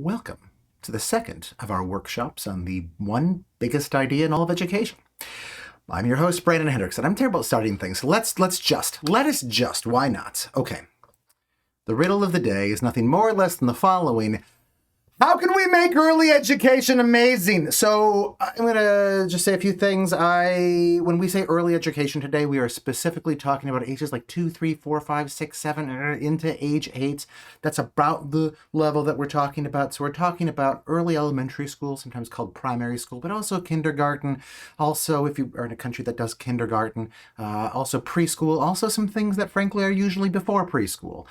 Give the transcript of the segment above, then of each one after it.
Welcome to the second of our workshops on the one biggest idea in all of education. I'm your host, Brandon Hendrickson. I'm terrible at starting things. Let us just, why not? Okay. The riddle of the day is nothing more or less than the following. How can we make early education amazing? So I'm going to just say a few things. When we say early education today, we are specifically talking about ages like 2, 3, 4, 5, 6, 7, into age 8. That's about the level that we're talking about. So we're talking about early elementary school, sometimes called primary school, but also kindergarten. Also, if you are in a country that does kindergarten, also preschool, also some things that frankly are usually before preschool.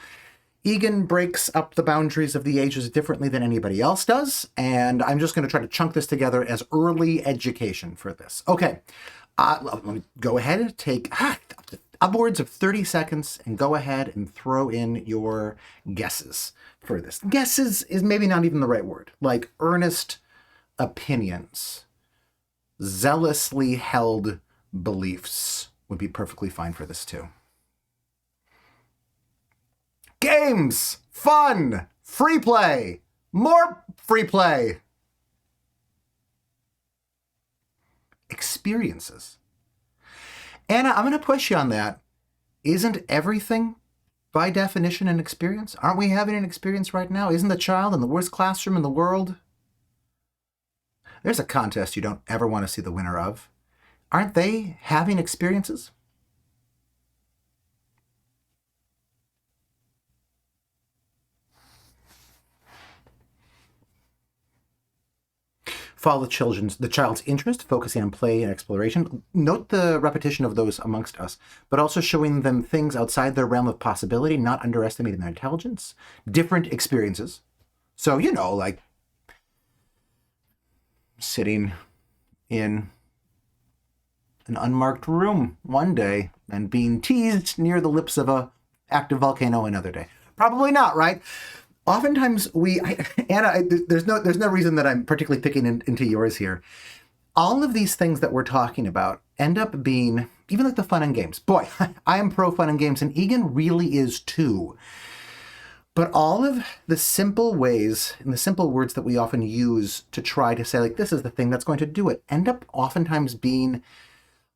Egan breaks up the boundaries of the ages differently than anybody else does, and I'm just going to try to chunk this together as early education for this. Okay, let me go ahead and take upwards of 30 seconds and go ahead and throw in your guesses for this. Guesses is maybe not even the right word, like earnest opinions, zealously held beliefs would be perfectly fine for this too. Games, fun, free play, more free play. Experiences. Anna, I'm going to push you on that. Isn't everything, by definition, an experience? Aren't we having an experience right now? Isn't the child in the worst classroom in the world? There's a contest you don't ever want to see the winner of. Aren't they having experiences? Follow the child's interest, focusing on play and exploration. Note the repetition of those amongst us, but also showing them things outside their realm of possibility, not underestimating their intelligence. Different experiences. So, like sitting in an unmarked room one day and being teased near the lips of a active volcano another day. Probably not, right? Oftentimes Anna, there's no reason that I'm particularly picking into yours here. All of these things that we're talking about end up being, even like the fun and games. Boy, I am pro fun and games, and Egan really is too. But all of the simple ways and the simple words that we often use to try to say, like, this is the thing that's going to do it, end up oftentimes being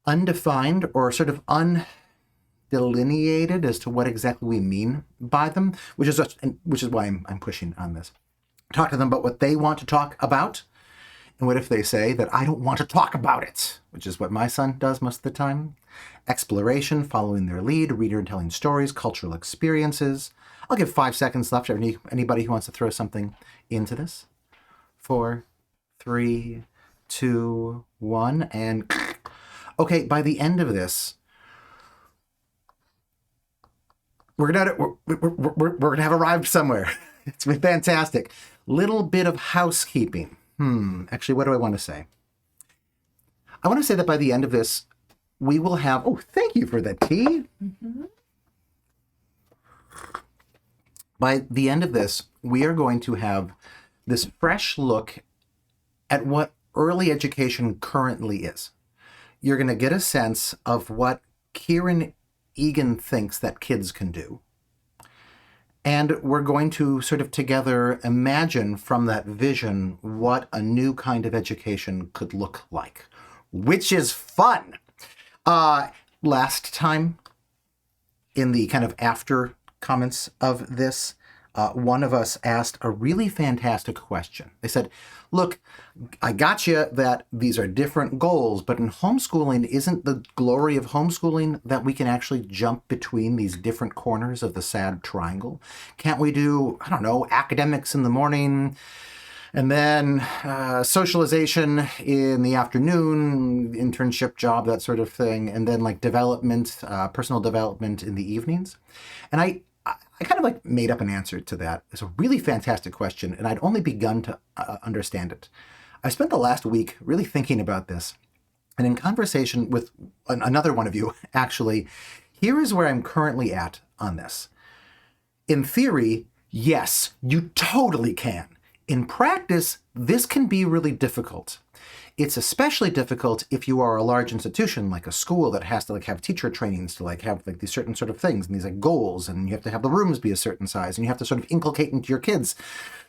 undefined or sort of delineated as to what exactly we mean by them, which is why I'm pushing on this. Talk to them about what they want to talk about, and what if they say that I don't want to talk about it, which is what my son does most of the time. Exploration, following their lead, reader telling stories, cultural experiences. I'll give 5 seconds left for anybody who wants to throw something into this. 4, 3, 2, 1, and okay, by the end of this, we're gonna have arrived somewhere. It's been fantastic. Little bit of housekeeping. Actually, what do I want to say? I want to say that by the end of this, we will have. Oh, thank you for that tea. Mm-hmm. By the end of this, we are going to have this fresh look at what early education currently is. You're going to get a sense of what Kieran Egan thinks that kids can do. And we're going to sort of together imagine from that vision what a new kind of education could look like, which is fun. Last time, in the kind of after comments of this, one of us asked a really fantastic question. They said, look, I got you that these are different goals, but in homeschooling, isn't the glory of homeschooling that we can actually jump between these different corners of the sad triangle? Can't we do, I don't know, academics in the morning, and then socialization in the afternoon, internship, job, that sort of thing, and then like development, personal development in the evenings? And I kind of like made up an answer to that. It's a really fantastic question, and I'd only begun to understand it. I spent the last week really thinking about this, and in conversation with another one of you, actually, here is where I'm currently at on this. In theory, yes, you totally can. In practice, this can be really difficult. It's especially difficult if you are a large institution like a school that has to like have teacher trainings to like have like these certain sort of things and these like goals, and you have to have the rooms be a certain size, and you have to sort of inculcate into your kids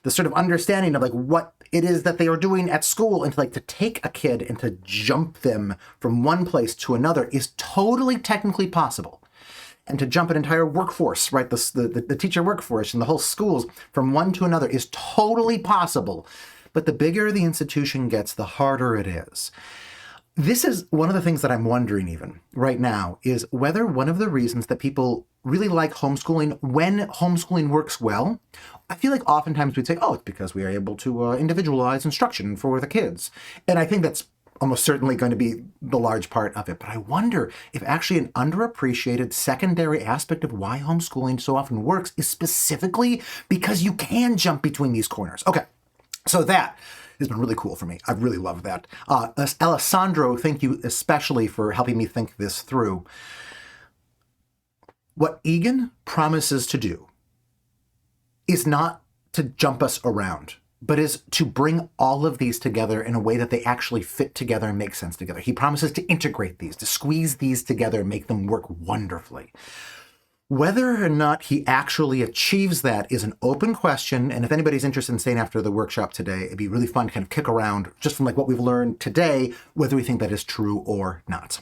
the sort of understanding of like what it is that they are doing at school, and to like to take a kid and to jump them from one place to another is totally technically possible. And to jump an entire workforce, right, the teacher workforce and the whole schools from one to another is totally possible. But the bigger the institution gets, the harder it is. This is one of the things that I'm wondering even right now, is whether one of the reasons that people really like homeschooling, when homeschooling works well, I feel like oftentimes we'd say, oh, it's because we are able to individualize instruction for the kids. And I think that's almost certainly going to be the large part of it. But I wonder if actually an underappreciated secondary aspect of why homeschooling so often works is specifically because you can jump between these corners. Okay, so that has been really cool for me. I've really loved that. Alessandro, thank you especially for helping me think this through. What Egan promises to do is not to jump us around, but is to bring all of these together in a way that they actually fit together and make sense together. He promises to integrate these, to squeeze these together and make them work wonderfully. Whether or not he actually achieves that is an open question, and if anybody's interested in staying after the workshop today, it'd be really fun to kind of kick around, just from like what we've learned today, whether we think that is true or not.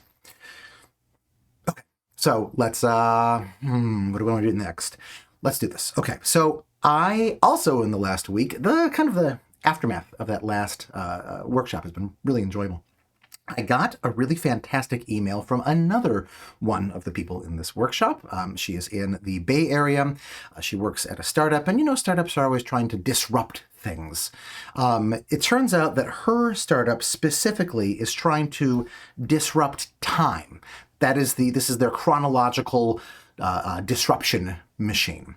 Okay, so let's, what do we want to do next? Let's do this. Okay, so I also, in the last week, the aftermath of that last workshop has been really enjoyable. I got a really fantastic email from another one of the people in this workshop. She is in the Bay Area. She works at a startup, and you know, startups are always trying to disrupt things. It turns out that her startup specifically is trying to disrupt time. This is their chronological disruption machine.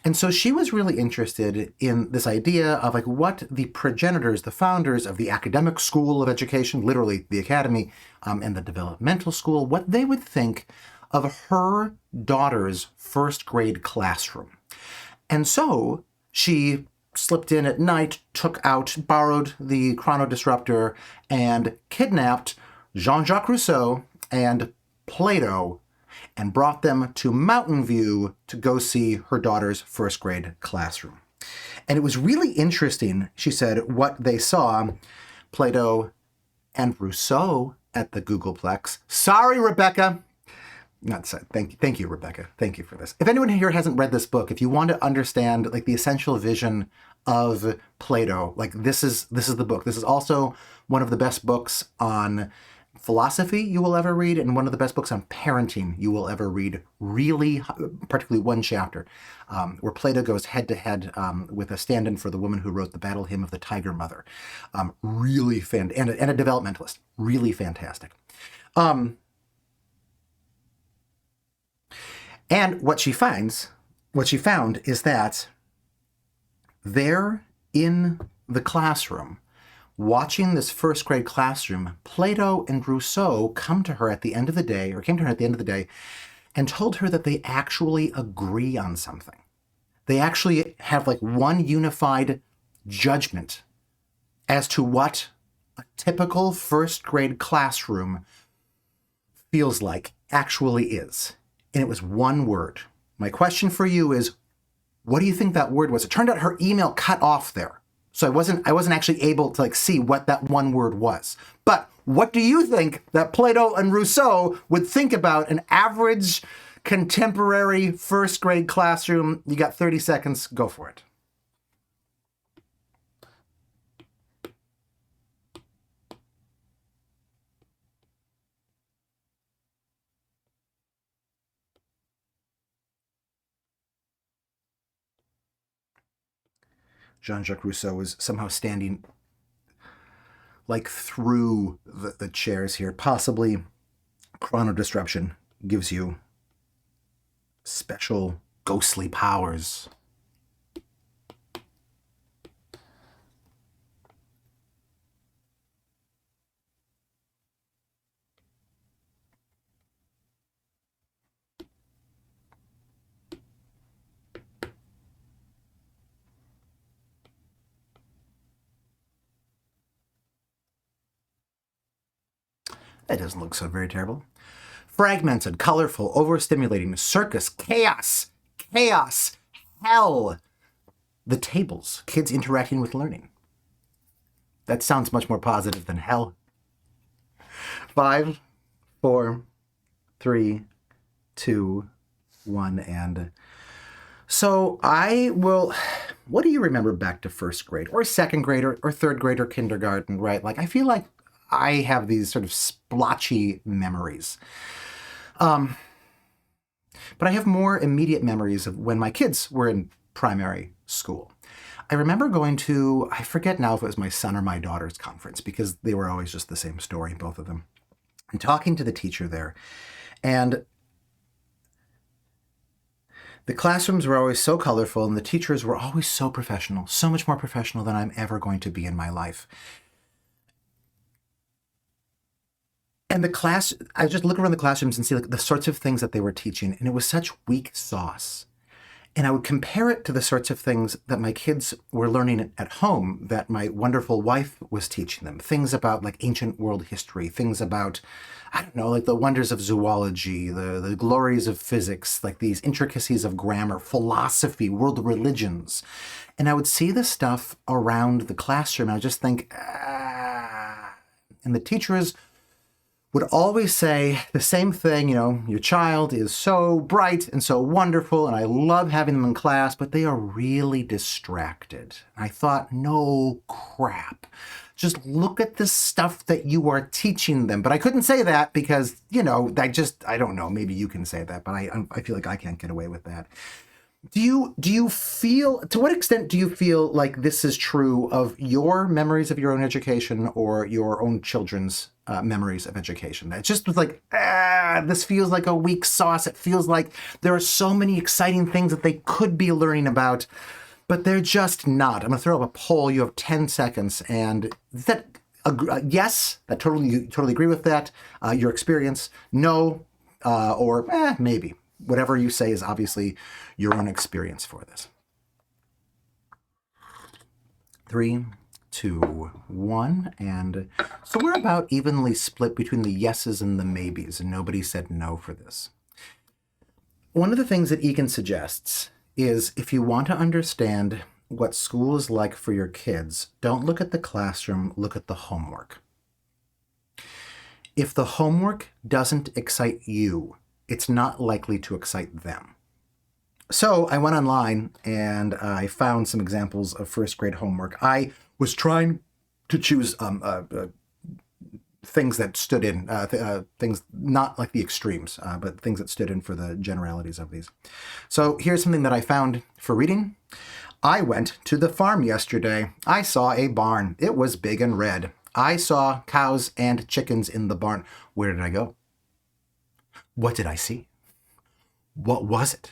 And so she was really interested in this idea of like what the progenitors, the founders of the academic school of education, literally the academy, and the developmental school, what they would think of her daughter's first grade classroom. And so she slipped in at night, borrowed the chrono disruptor, and kidnapped Jean-Jacques Rousseau and Plato and brought them to Mountain View to go see her daughter's first grade classroom. And it was really interesting, she said, what they saw, Plato and Rousseau at the Googleplex. Sorry, Rebecca. Not said. Thank you, Rebecca. Thank you for this. If anyone here hasn't read this book, if you want to understand like the essential vision of Plato, like this is the book. This is also one of the best books on philosophy you will ever read, and one of the best books on parenting you will ever read. Really, particularly one chapter where Plato goes head to head with a stand-in for the woman who wrote the Battle Hymn of the Tiger Mother. Really and a developmentalist. Really fantastic. And what she found is that there in the classroom, watching this first grade classroom, Plato and Rousseau came to her at the end of the day and told her that they actually agree on something. They actually have like one unified judgment as to what a typical first grade classroom feels like, actually is. And it was one word. My question for you is, what do you think that word was? It turned out her email cut off there. So I wasn't actually able to like see what that one word was. But what do you think that Plato and Rousseau would think about an average contemporary first grade classroom? You got 30 seconds, go for it. Jean-Jacques Rousseau is somehow standing like through the chairs here. Possibly chrono disruption gives you special ghostly powers. That doesn't look so very terrible. Fragmented, colorful, overstimulating, circus, chaos, hell. The tables, kids interacting with learning. That sounds much more positive than hell. 5, 4, 3, 2, 1, and... So what do you remember back to first grade or second grade or third grade or kindergarten, right? Like, I feel like I have these sort of splotchy memories. But I have more immediate memories of when my kids were in primary school. I remember going to, I forget now if it was my son or my daughter's conference, because they were always just the same story, both of them, and talking to the teacher there. And the classrooms were always so colorful, and the teachers were always so professional, so much more professional than I'm ever going to be in my life. And the class, I just look around the classrooms and see like the sorts of things that they were teaching, and it was such weak sauce. And I would compare it to the sorts of things that my kids were learning at home that my wonderful wife was teaching them. Things about like ancient world history, things about, I don't know, like the wonders of zoology, the glories of physics, like these intricacies of grammar, philosophy, world religions. And I would see this stuff around the classroom, and I would just think, and the teachers would always say the same thing, your child is so bright and so wonderful, and I love having them in class, but they are really distracted. And I thought, no crap. Just look at the stuff that you are teaching them. But I couldn't say that because, I don't know, maybe you can say that, but I feel like I can't get away with that. Do you feel, to what extent do you feel like this is true of your memories of your own education or your own children's memories of education? It just was like, this feels like a weak sauce. It feels like there are so many exciting things that they could be learning about, but they're just not. I'm going to throw up a poll. You have 10 seconds. And that, yes, I totally agree with that. Your experience, no, or maybe. Whatever you say is obviously your own experience for this. 3, 2, 1, and so we're about evenly split between the yeses and the maybes, and nobody said no for this. One of the things that Egan suggests is if you want to understand what school is like for your kids, don't look at the classroom, look at the homework. If the homework doesn't excite you, it's not likely to excite them. So I went online and I found some examples of first grade homework. I was trying to choose things that stood in, things not like the extremes, but things that stood in for the generalities of these. So here's something that I found for reading. I went to the farm yesterday. I saw a barn. It was big and red. I saw cows and chickens in the barn. Where did I go? What did I see? What was it?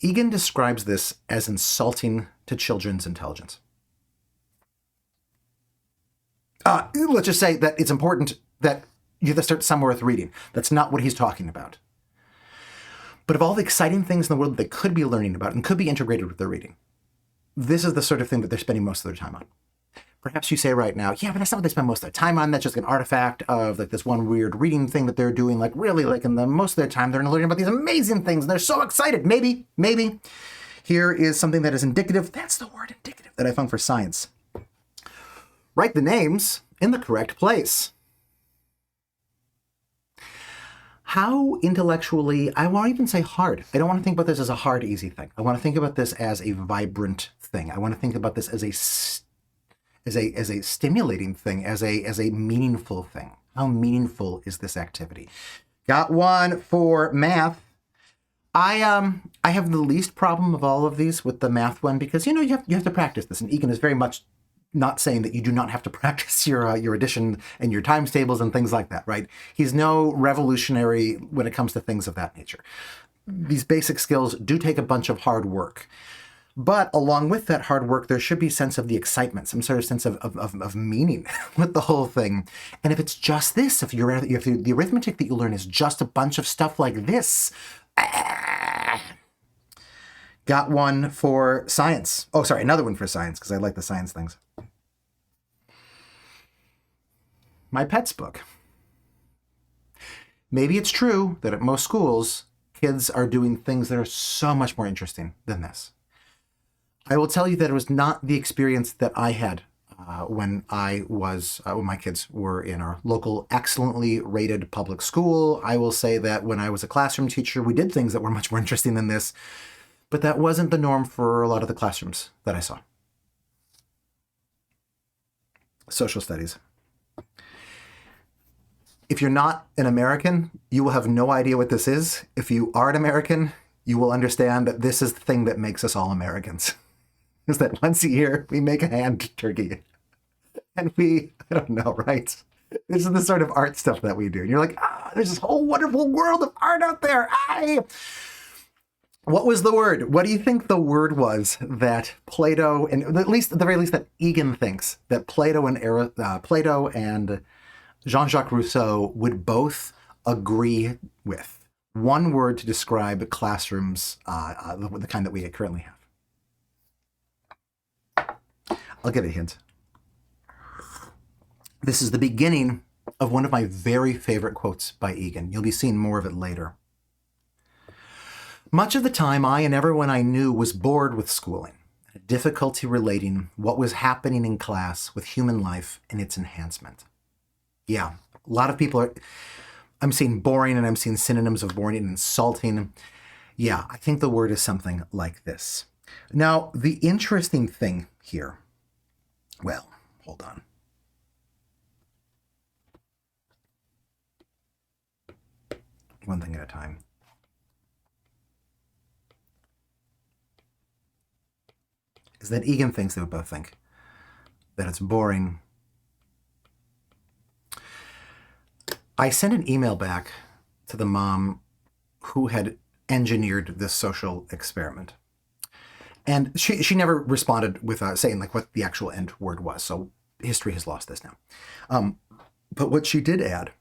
Egan describes this as insulting to children's intelligence. Let's just say that it's important that you have to start somewhere with reading. That's not what he's talking about. But of all the exciting things in the world that they could be learning about and could be integrated with their reading, this is the sort of thing that they're spending most of their time on. Perhaps you say right now, yeah, but that's not what they spend most of their time on. That's just an artifact of like this one weird reading thing that they're doing. Like really, like in the most of their time, they're learning about these amazing things. And they're so excited. Maybe. Here is something that is indicative. That's the word indicative that I found for science. Write the names in the correct place. How intellectually, I won't even say hard. I don't want to think about this as a hard, easy thing. I want to think about this as a vibrant thing. I want to think about this as a stimulating thing, as a meaningful thing. How meaningful is this activity? Got one for math. I have the least problem of all of these with the math one because you have to practice this, and Egan is very much not saying that you do not have to practice your addition and your times tables and things like that, right? He's no revolutionary when it comes to things of that nature. These basic skills do take a bunch of hard work. But along with that hard work, there should be a sense of the excitement, some sort of sense of meaning with the whole thing. And if it's just this, if the arithmetic that you learn is just a bunch of stuff like this, got one for science. Oh, sorry, another one for science, because I like the science things. my pet's book. Maybe it's true that at most schools, kids are doing things that are so much more interesting than this. I will tell you that it was not the experience that I had when my kids were in our local excellently rated public school. I will say that when I was a classroom teacher, we did things that were much more interesting than this, but that wasn't the norm for a lot of the classrooms that I saw. Social studies. If you're not an American, you will have no idea what this is. If you are an American, you will understand that this is the thing that makes us all Americans. Is that once a year we make a hand turkey. And I don't know, right? This is the sort of art stuff that we do. And you're like, there's this whole wonderful world of art out there. What was the word? What do you think the word was that Plato, and at the very least that Egan thinks, that Plato and Jean-Jacques Rousseau would both agree with? One word to describe classrooms, the kind that we currently have. I'll give it a hint. This is the beginning of one of my very favorite quotes by Egan. You'll be seeing more of it later. Much of the time, I and everyone I knew was bored with schooling, had difficulty relating what was happening in class with human life and its enhancement. Yeah, a lot of people I'm seeing boring, and I'm seeing synonyms of boring and insulting. Yeah, I think the word is something like this. Now, the interesting thing here, well, hold on. One thing at a time. Is that Egan thinks they would both think that it's boring. I sent an email back to the mom who had engineered this social experiment. And she never responded with saying like what the actual end word was. So history has lost this now. But what she did add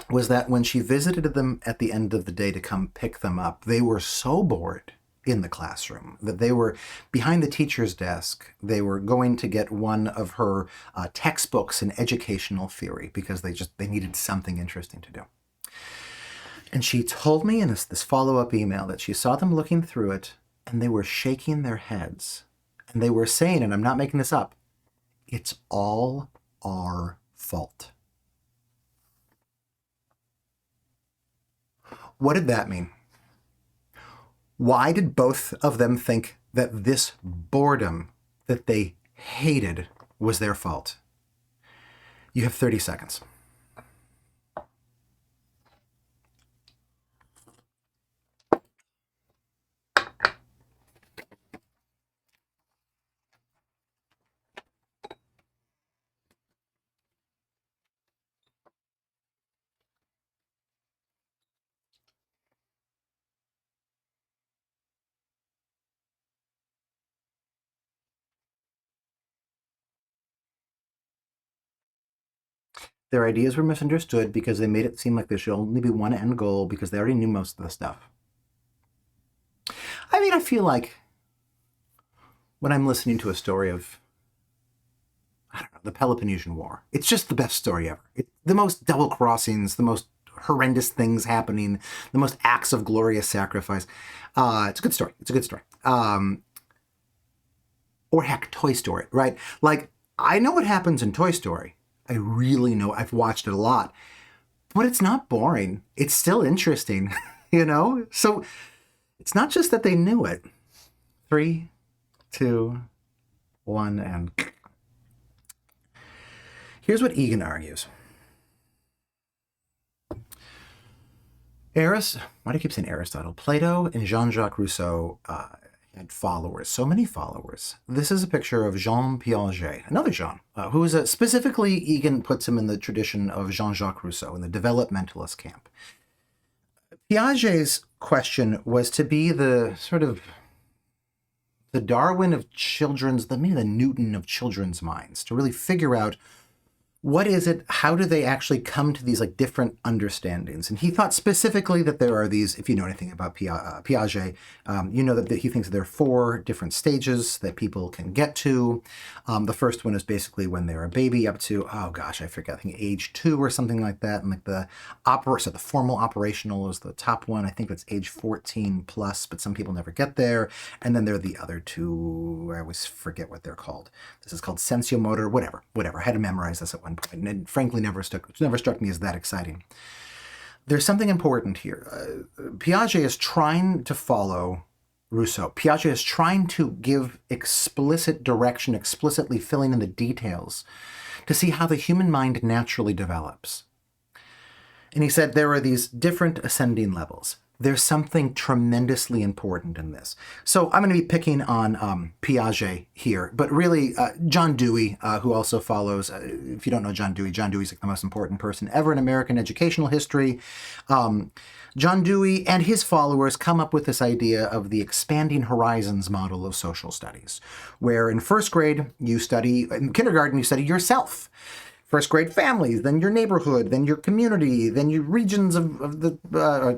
was that when she visited them at the end of the day to come pick them up, they were so bored in the classroom that they were behind the teacher's desk. They were going to get one of her textbooks in educational theory because they needed something interesting to do. And she told me in this follow-up email that she saw them looking through it and they were shaking their heads and they were saying, and I'm not making this up, it's all our fault. What did that mean? Why did both of them think that this boredom that they hated was their fault? You have 30 seconds. Their ideas were misunderstood because they made it seem like there should only be one end goal because they already knew most of the stuff. I mean, I feel like when I'm listening to a story of, I don't know, the Peloponnesian War, it's just the best story ever. The most double crossings, the most horrendous things happening, the most acts of glorious sacrifice. It's a good story. It's a good story. Or heck, Toy Story, right? Like, I know what happens in Toy Story. I really know. I've watched it a lot. But it's not boring. It's still interesting, you know? So it's not just that they knew it. 3, 2, 1, and... Here's what Egan argues. Why do I keep saying Aristotle? Plato and Jean-Jacques Rousseau had followers, so many followers. This is a picture of Jean Piaget, another Jean, who is specifically, Egan puts him in the tradition of Jean-Jacques Rousseau, in the developmentalist camp. Piaget's question was to be the sort of the Darwin of children's, maybe the Newton of children's minds, to really figure out what is it? How do they actually come to these like different understandings? And he thought specifically that there are these, if you know anything about Piaget, you know that he thinks there are 4 different stages that people can get to. The first one is basically when they're a baby up to, oh gosh, I forget, I think age 2 or something like that. And like the formal operational is the top one. I think it's age 14 plus, but some people never get there. And then there are the other 2, I always forget what they're called. This is called sensomotor, whatever. I had to memorize this at one point, and it frankly never struck me as that exciting. There's something important here. Piaget is trying to follow Rousseau. Piaget is trying to give explicit direction, explicitly filling in the details to see how the human mind naturally develops. And he said there are these different ascending levels. There's something tremendously important in this. So I'm going to be picking on Piaget here, but really John Dewey, who also follows, if you don't know John Dewey's like the most important person ever in American educational history. John Dewey and his followers come up with this idea of the expanding horizons model of social studies, where in first grade you study, in kindergarten you study yourself. First grade families, then your neighborhood, then your community, then your regions of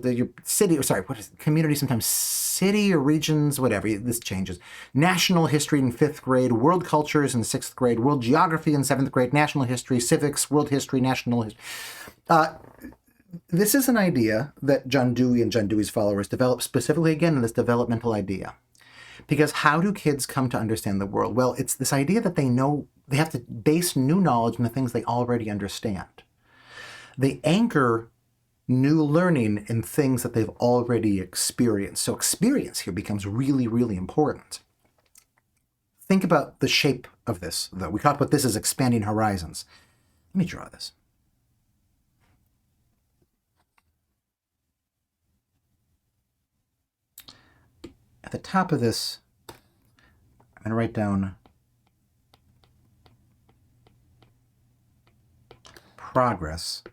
your city. Sorry, what is it? Community, sometimes city or regions, whatever. This changes. National history in 5th grade, world cultures in 6th grade, world geography in 7th grade, national history, civics, world history, national history. This is an idea that John Dewey and John Dewey's followers developed specifically, again, in this developmental idea. Because how do kids come to understand the world? Well, it's this idea that they know they have to base new knowledge on the things they already understand. They anchor new learning in things that they've already experienced. So experience here becomes really, really important. Think about the shape of this, though. We talked about this as expanding horizons. Let me draw this. At the top of this, I'm going to write down progress.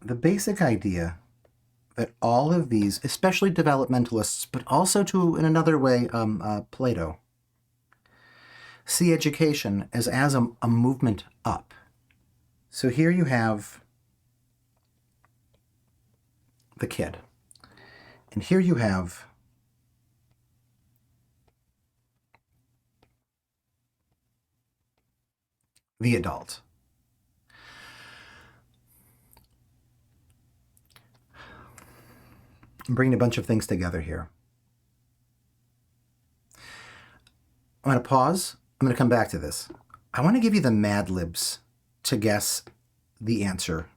The basic idea that all of these, especially developmentalists, but also in another way, Plato, see education as a movement up. So here you have the kid, and here you have the adult. I'm bringing a bunch of things together here. I'm going to pause. I'm going to come back to this. I want to give you the Mad Libs to guess the answer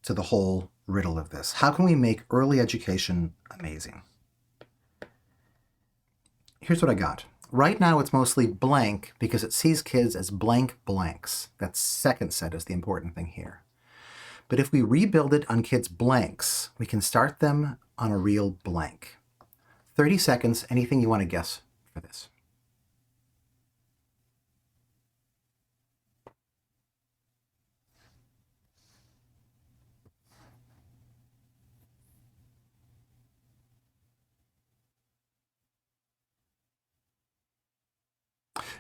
to the whole riddle of this. How can we make early education amazing? Here's what I got. Right now it's mostly blank because it sees kids as blank blanks. That second set is the important thing here. But if we rebuild it on kids' blanks, we can start them on a real blank. 30 seconds, anything you want to guess for this.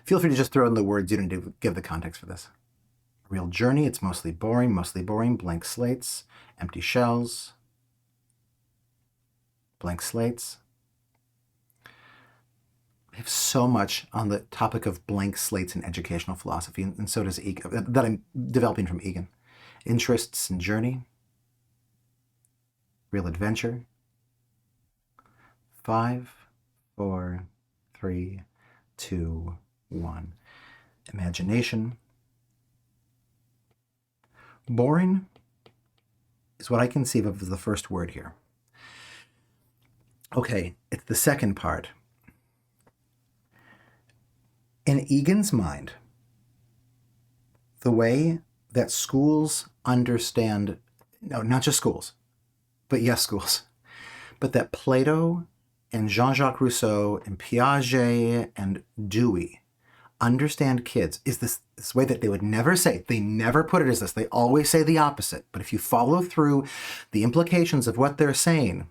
Feel free to just throw in the words. You don't need to give the context for this. Real journey, it's mostly boring, blank slates, empty shells, blank slates. We have so much on the topic of blank slates in educational philosophy, and so does Egan, that I'm developing from Egan. Interests and journey, real adventure. 5, 4, 3, 2, 1. Imagination. Boring is what I conceive of as the first word here. Okay, it's the second part. In Egan's mind, the way that schools understand, no, not just schools, but yes, schools, but that Plato and Jean-Jacques Rousseau and Piaget and Dewey understand kids is this way that they would never say. They never put it as this. They always say the opposite. But if you follow through the implications of what they're saying,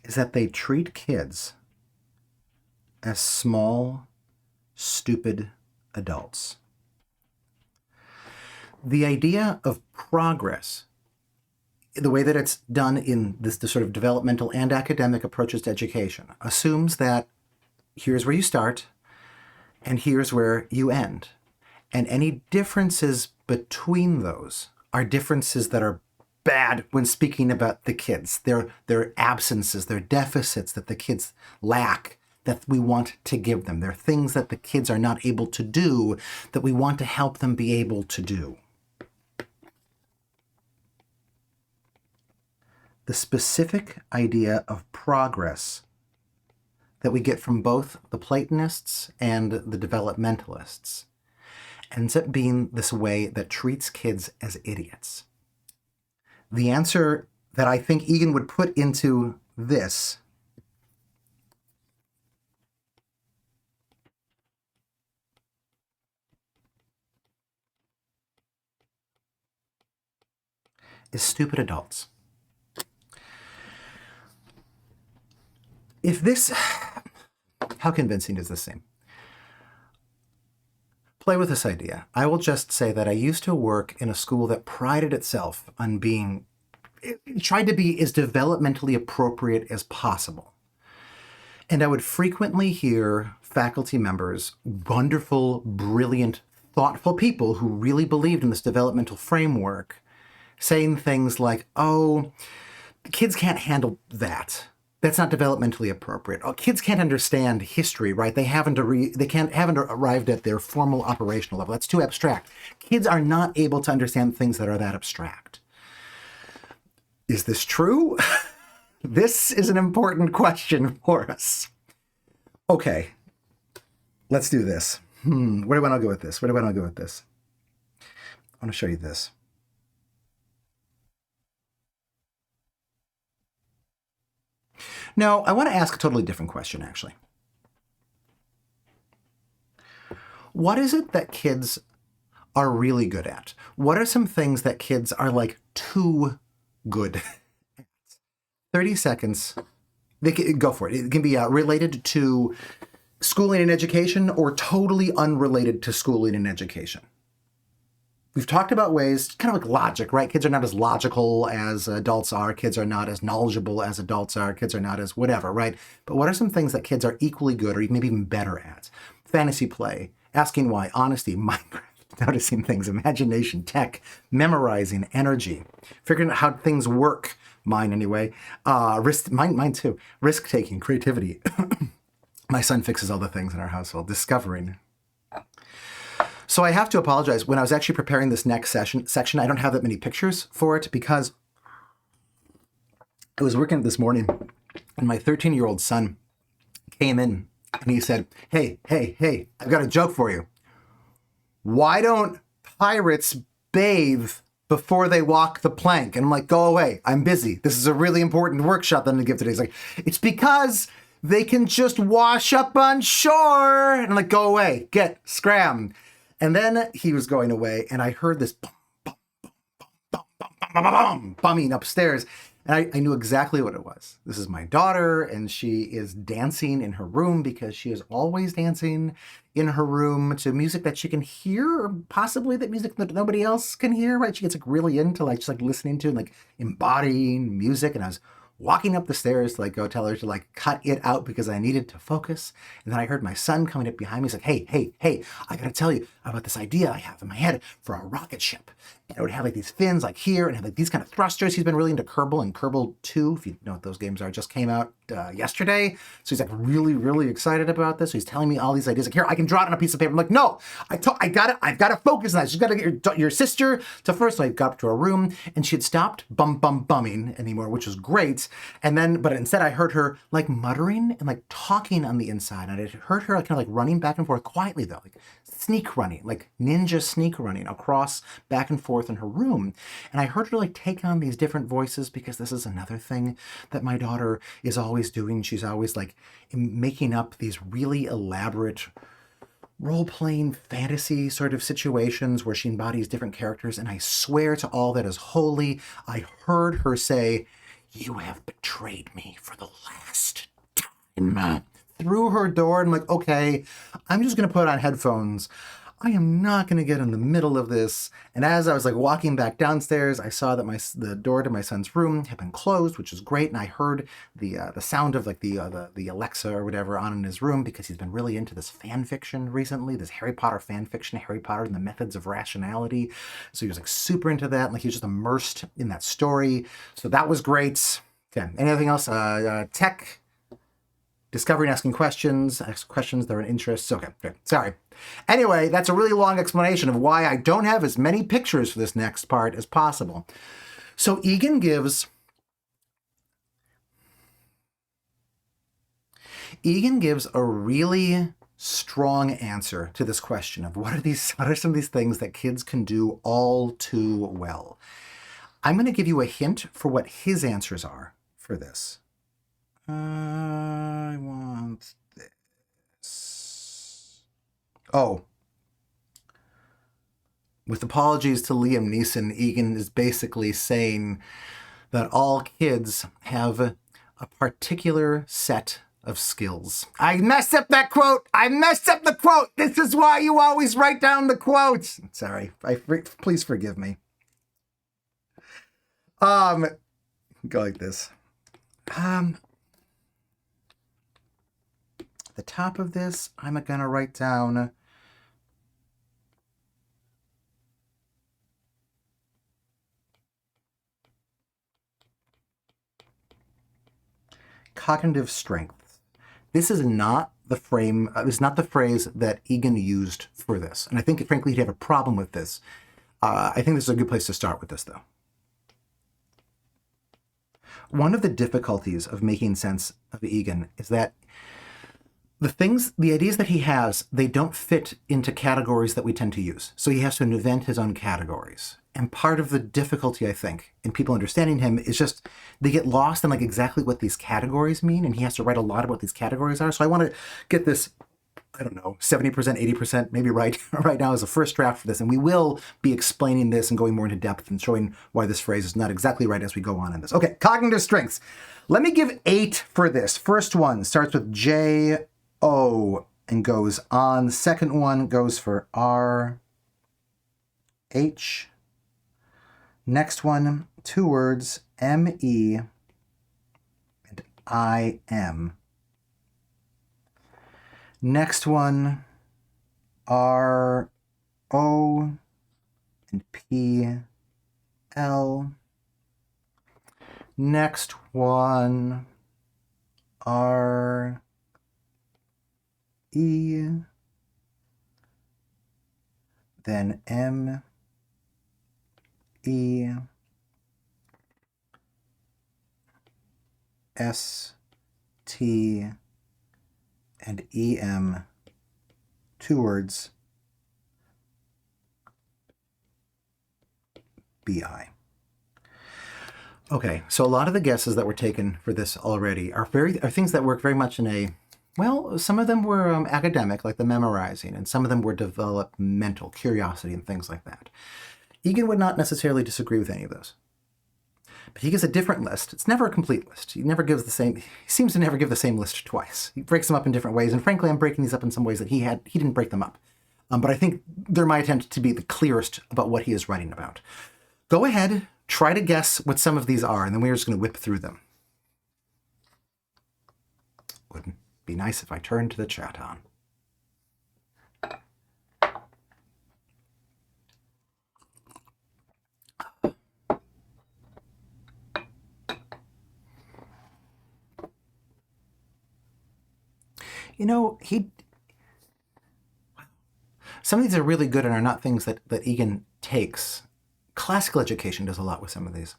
is that they treat kids as small, stupid adults. The idea of progress, the way that it's done in the sort of developmental and academic approaches to education, assumes that here's where you start and here's where you end. And any differences between those are differences that are bad when speaking about the kids. They're absences, they're deficits that the kids lack that we want to give them. They're things that the kids are not able to do that we want to help them be able to do. The specific idea of progress that we get from both the Platonists and the developmentalists ends up being this way that treats kids as idiots. The answer that I think Egan would put into this is stupid adults. If this, how convincing does this seem? Play with this idea. I will just say that I used to work in a school that prided itself on being, it tried to be as developmentally appropriate as possible. And I would frequently hear faculty members, wonderful, brilliant, thoughtful people who really believed in this developmental framework, saying things like, oh, kids can't handle that. That's not developmentally appropriate. Oh, kids can't understand history, right? They haven't arrived at their formal operational level. That's too abstract. Kids are not able to understand things that are that abstract. Is this true? This is an important question for us. Okay, let's do this. Where do I want to go with this? I want to show you this. No, I want to ask a totally different question, actually. What is it that kids are really good at? What are some things that kids are like too good at? 30 seconds. Go for it. It can be related to schooling and education or totally unrelated to schooling and education. We've talked about ways, kind of like logic, right? Kids are not as logical as adults are. Kids are not as knowledgeable as adults are. Kids are not as whatever, right? But what are some things that kids are equally good or maybe even better at? Fantasy play, asking why, honesty, Minecraft, noticing things, imagination, tech, memorizing, energy, figuring out how things work, mine anyway, mine too, risk-taking, creativity. My son fixes all the things in our household, discovering. So I have to apologize. When I was actually preparing this next section, I don't have that many pictures for it because I was working this morning and my 13-year-old son came in and he said, hey, I've got a joke for you. Why don't pirates bathe before they walk the plank? And I'm like, go away. I'm busy. This is a really important workshop that I'm going to give today. He's like, it's because they can just wash up on shore. And I'm like, go away. Scram. And then he was going away, and I heard this bumming upstairs, and I knew exactly what it was. This is my daughter, and she is dancing in her room because she is always dancing in her room to music that she can hear, or possibly that music that nobody else can hear, right? She gets like really into like just like listening to and like embodying music, and I was walking up the stairs to like go tell her to like cut it out because I needed to focus. And then I heard my son coming up behind me. He's like, hey, I gotta tell you about this idea I have in my head for a rocket ship. And it would have like these fins like here and have like these kind of thrusters. He's been really into Kerbal, and Kerbal 2, if you know what those games are, just came out yesterday. So he's like really, really excited about this. So he's telling me all these ideas. Like, here, I can draw it on a piece of paper. I'm like, no, I've got to focus on this. You've got to get your sister to first. So I got up to her room, and she had stopped bumming anymore, which was great. And then, but instead I heard her like muttering and like talking on the inside. And I heard her kind of like running back and forth quietly though, like sneak running, like ninja sneak running across back and forth in her room. And I heard her like take on these different voices, because this is another thing that my daughter is always doing. She's always like making up these really elaborate role-playing fantasy sort of situations where she embodies different characters. And I swear to all that is holy, I heard her say, "You have betrayed me for the last time," through her door. And I'm like, okay, I'm just going to put on headphones. I am not going to get in the middle of this. And as I was like walking back downstairs, I saw that the door to my son's room had been closed, which was great. And I heard the sound of like the Alexa or whatever on in his room, because he's been really into this fan fiction recently, this Harry Potter fan fiction, Harry Potter and the Methods of Rationality. So he was like super into that. Like he was just immersed in that story. So that was great. Okay. Anything else? Tech. Discovering, asking questions that are an interest. Okay, great. Sorry. Anyway, that's a really long explanation of why I don't have as many pictures for this next part as possible. So Egan gives a really strong answer to this question of what are some of these things that kids can do all too well. I'm going to give you a hint for what his answers are for this. I want this. Oh. With apologies to Liam Neeson, Egan is basically saying that all kids have a particular set of skills. I messed up that quote. I messed up the quote. This is why you always write down the quotes. Sorry. Please forgive me. Go like this. The top of this, I'm going to write down cognitive strength. This is not the phrase that Egan used for this. And I think, frankly, he'd have a problem with this. I think this is a good place to start with this, though. One of the difficulties of making sense of Egan is that the ideas that he has, they don't fit into categories that we tend to use. So he has to invent his own categories. And part of the difficulty, I think, in people understanding him is just they get lost in like exactly what these categories mean. And he has to write a lot about what these categories are. So I want to get this, I don't know, 70%, 80%, maybe right now as a first draft for this. And we will be explaining this and going more into depth and showing why this phrase is not exactly right as we go on in this. Okay, cognitive strengths. Let me give 8 for this. First one starts with J-O and goes on. The second one goes for R-H. Next one, 2 words, M-E and I-M. Next one, R-O and P-L. Next one, R-E. Then M-E. S-T and E-M, 2 words, B-I. Okay, so a lot of the guesses that were taken for this already are things that work very much in some of them were academic, like the memorizing, and some of them were developmental, curiosity, and things like that. Egan would not necessarily disagree with any of those. But he gives a different list. It's never a complete list. He seems to never give the same list twice. He breaks them up in different ways, and frankly, I'm breaking these up in some ways that he didn't break them up. But I think they're my attempt to be the clearest about what he is writing about. Go ahead, try to guess what some of these are, and then we're just going to whip through them. Wouldn't be nice if I turned the chat on. You know, some of these are really good and are not things that Egan takes. Classical education does a lot with some of these.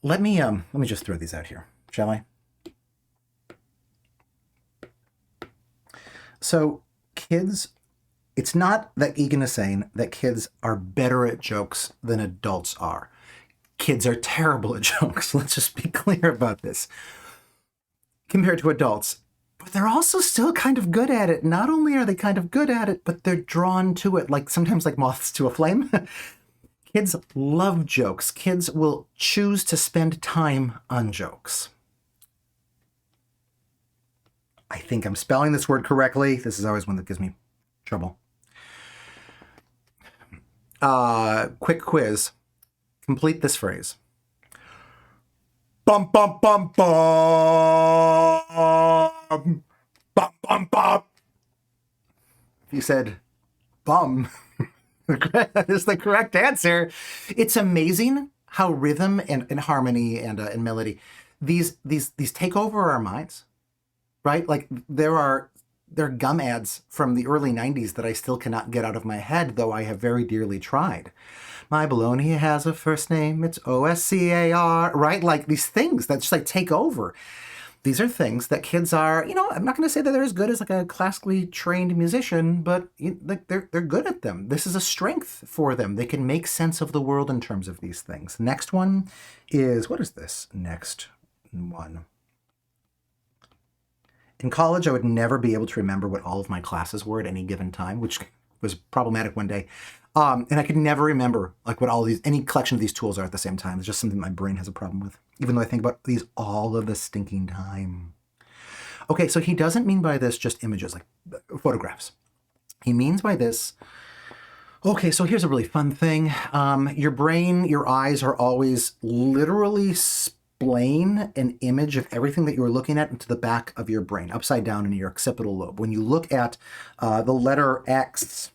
Let me just throw these out here, shall I? So kids, it's not that Egan is saying that kids are better at jokes than adults are. Kids are terrible at jokes. Let's just be clear about this. Compared to adults. But they're also still kind of good at it. Not only are they kind of good at it, but they're drawn to it, like sometimes like moths to a flame. Kids love jokes. Kids will choose to spend time on jokes. I think I'm spelling this word correctly. This is always one that gives me trouble. Quick quiz. Complete this phrase. Bum, bum, bum, bum. Bum, bum, bum. You said bum. That is the correct answer. It's amazing how rhythm and harmony and melody, these take over our minds, right? Like there are gum ads from the early 90s that I still cannot get out of my head, though I have very dearly tried. My baloney has a first name, it's OSCAR, right? Like these things that just like take over. These are things that kids are, you know, I'm not going to say that they're as good as like a classically trained musician, but like they're good at them. This is a strength for them. They can make sense of the world in terms of these things. Next one is, what is this next one? In college, I would never be able to remember what all of my classes were at any given time, which was problematic one day. And I could never remember like what any collection of these tools are at the same time. It's just something my brain has a problem with, even though I think about these all of the stinking time. Okay, so he doesn't mean by this just images, like photographs. He means by this, okay, so here's a really fun thing. Your brain, your eyes are always literally splaying an image of everything that you're looking at into the back of your brain, upside down in your occipital lobe. When you look at the letter X,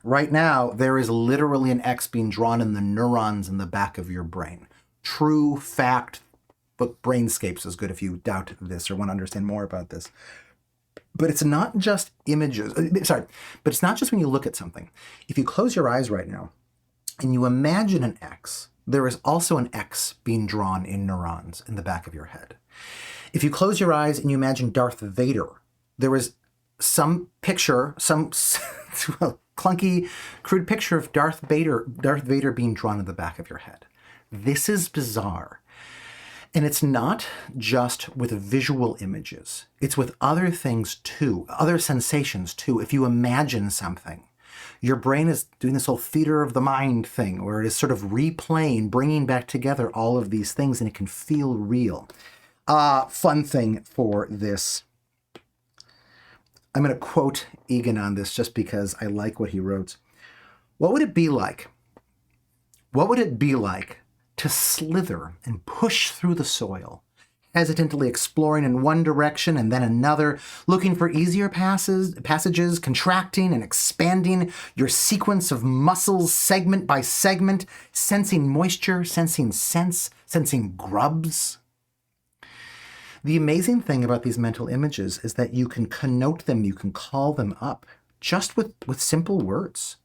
right now, there is literally an X being drawn in the neurons in the back of your brain. True fact, but Brainscapes is good if you doubt this or want to understand more about this. But it's not just images. But it's not just when you look at something. If you close your eyes right now and you imagine an X, there is also an X being drawn in neurons in the back of your head. If you close your eyes and you imagine Darth Vader, there is some picture, some clunky, crude picture of Darth Vader being drawn in the back of your head. This is bizarre. And it's not just with visual images. It's with other things too, other sensations too. If you imagine something, your brain is doing this whole theater of the mind thing where it is sort of replaying, bringing back together all of these things, and it can feel real. Fun thing for this. I'm going to quote Egan on this just because I like what he wrote. What would it be like? What would it be like to slither and push through the soil, hesitantly exploring in one direction and then another, looking for easier passages, contracting and expanding your sequence of muscles segment by segment, sensing moisture, sensing scents, sensing grubs? The amazing thing about these mental images is that you can connote them, you can call them up just with simple words,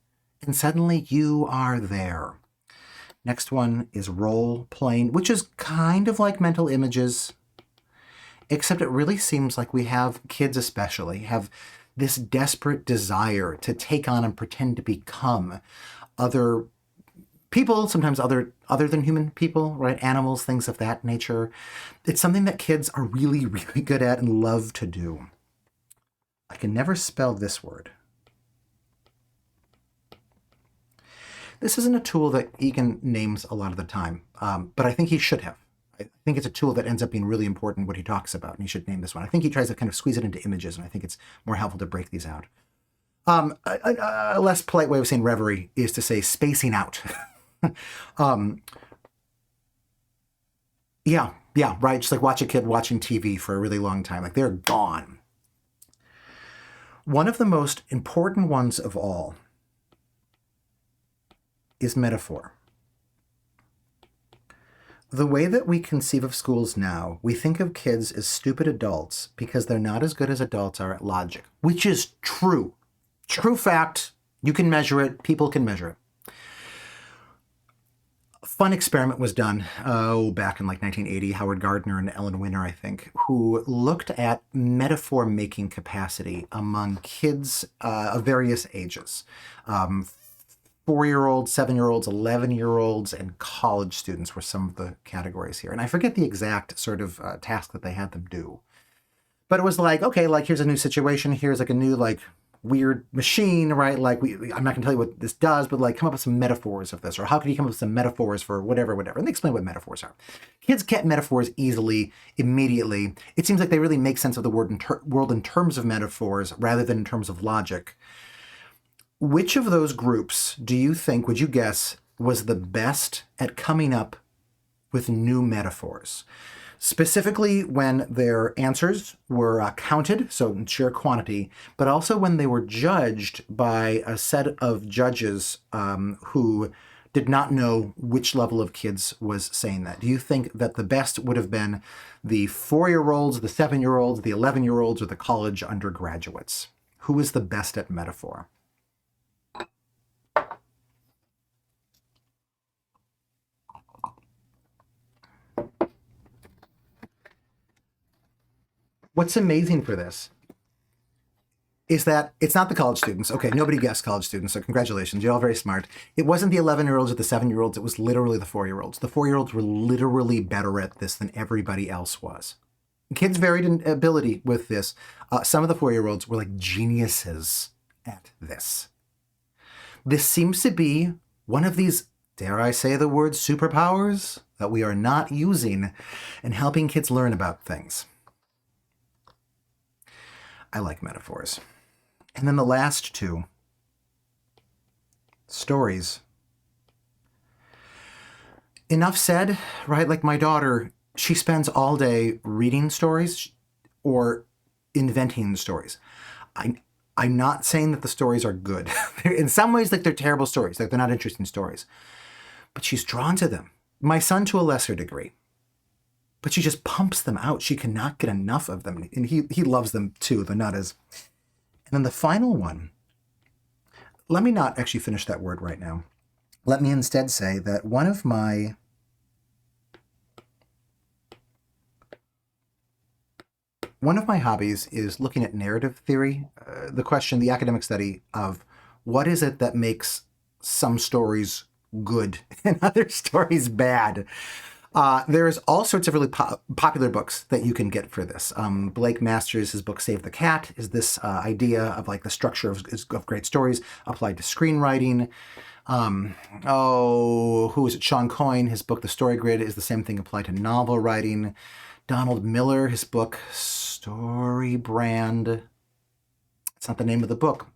and suddenly you are there. Next one is role playing, which is kind of like mental images, except it really seems like we have, kids especially, have this desperate desire to take on and pretend to become other people, sometimes other than human people, right? Animals, things of that nature. It's something that kids are really, really good at and love to do. I can never spell this word. This isn't a tool that Egan names a lot of the time, but I think he should have. I think it's a tool that ends up being really important what he talks about, and he should name this one. I think he tries to kind of squeeze it into images, and I think it's more helpful to break these out. A less polite way of saying reverie is to say spacing out. Yeah, right. Just like watch a kid watching TV for a really long time. Like they're gone. One of the most important ones of all is metaphor. the way that we conceive of schools now, we think of kids as stupid adults because they're not as good as adults are at logic, which is true. True fact. You can measure it. People can measure it. A fun experiment was done, back in like 1980, Howard Gardner and Ellen Winter, I think, who looked at metaphor-making capacity among kids of various ages. 4-year-olds, 7-year-olds, 11-year-olds, and college students were some of the categories here. And I forget the exact sort of task that they had them do. But it was like, okay, like here's a new situation. Here's like a new like weird machine, right? Like I'm not gonna tell you what this does, but like come up with some metaphors of this, or how can you come up with some metaphors for whatever. And they explain what metaphors are. Kids get metaphors easily, immediately. It seems like they really make sense of the world in terms of metaphors rather than in terms of logic. Which of those groups do you think, would you guess, was the best at coming up with new metaphors? Specifically when their answers were counted, so in sheer quantity, but also when they were judged by a set of judges who did not know which level of kids was saying that. Do you think that the best would have been the 4-year-olds, the 7-year-olds, the 11-year-olds, or the college undergraduates? Who is the best at metaphor? What's amazing for this is that it's not the college students. Okay, nobody guessed college students, so congratulations. You're all very smart. It wasn't the 11-year-olds or the 7-year-olds. It was literally the 4-year-olds. The 4-year-olds were literally better at this than everybody else was. Kids varied in ability with this. Some of the 4-year-olds were like geniuses at this. This seems to be one of these, dare I say the word, superpowers that we are not using in helping kids learn about things. I like metaphors. And then the last two, stories. Enough said, right? Like my daughter, she spends all day reading stories or inventing stories. I'm not saying that the stories are good. In some ways, like they're terrible stories, like they're not interesting stories. But she's drawn to them. My son to a lesser degree. But she just pumps them out. She cannot get enough of them. And he loves them too, the nut is. And then the final one, let me not actually finish that word right now. Let me instead say that one of my hobbies is looking at narrative theory, the academic study of what is it that makes some stories good and other stories bad. There's all sorts of really popular books that you can get for this. Blake Masters, his book Save the Cat, is this idea of like the structure of great stories applied to screenwriting. Who is it? Sean Coyne, his book The Story Grid is the same thing applied to novel writing. Donald Miller, his book Story Brand. It's not the name of the book.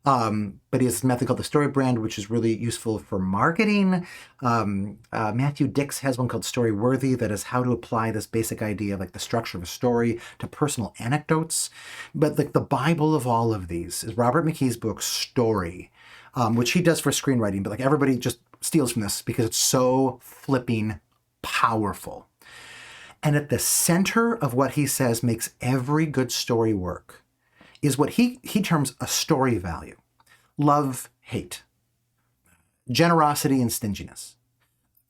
But he has this method called the Story Brand, which is really useful for marketing. Matthew Dix has one called Story Worthy that is how to apply this basic idea of like the structure of a story to personal anecdotes. But like the Bible of all of these is Robert McKee's book Story, which he does for screenwriting, but like everybody just steals from this because it's so flipping powerful. And at the center of what he says makes every good story work is what he terms a story value. Love, hate, generosity, and stinginess.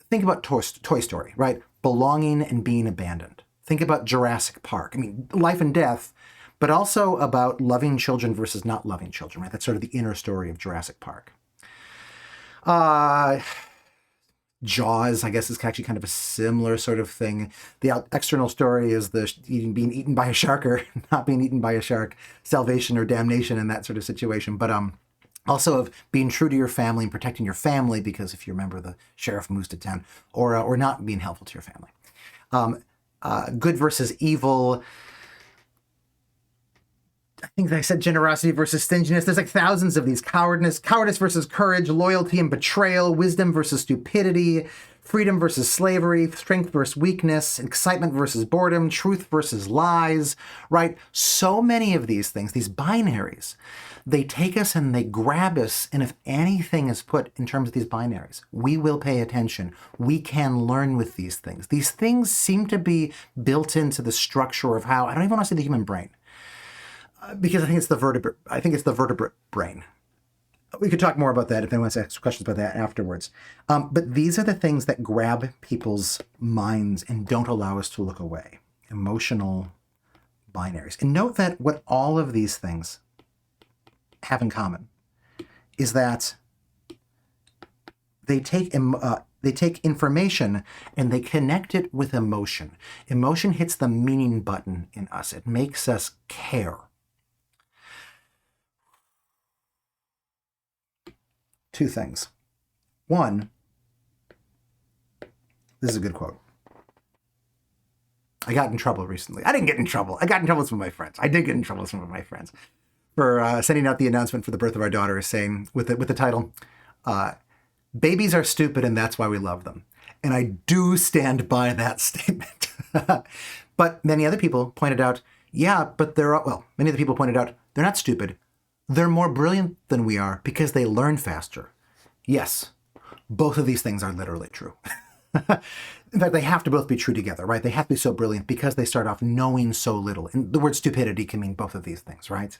Think about Toy Story, right? Belonging and being abandoned. Think about Jurassic Park. I mean, life and death, but also about loving children versus not loving children, right? That's sort of the inner story of Jurassic Park. Jaws, I guess, is actually kind of a similar sort of thing. The external story is being eaten by a shark or not being eaten by a shark, salvation or damnation in that sort of situation. But also of being true to your family and protecting your family, because if you remember, the sheriff moves to town, or not being helpful to your family. Good versus evil. I think I said generosity versus stinginess. There's like thousands of these. Cowardice versus courage, loyalty and betrayal, wisdom versus stupidity, freedom versus slavery, strength versus weakness, excitement versus boredom, truth versus lies, right? So many of these things, these binaries, they take us and they grab us. And if anything is put in terms of these binaries, we will pay attention. We can learn with these things. These things seem to be built into the structure of how, I don't even want to say the human brain, because I think it's the vertebrate brain. We could talk more about that if anyone wants to ask questions about that afterwards. But these are the things that grab people's minds and don't allow us to look away. Emotional binaries. And note that what all of these things have in common is that they take information and they connect it with emotion. Emotion hits the meaning button in us. It makes us care. Two things. One, this is a good quote. I got in trouble recently. I didn't get in trouble. I got in trouble with some of my friends. I did get in trouble with some of my friends for sending out the announcement for the birth of our daughter, saying with the title, "Babies are stupid and that's why we love them." And I do stand by that statement. But many other people pointed out, many of the people pointed out they're not stupid. They're more brilliant than we are because they learn faster. Yes, both of these things are literally true. In fact, they have to both be true together, right? They have to be so brilliant because they start off knowing so little. And the word stupidity can mean both of these things, right?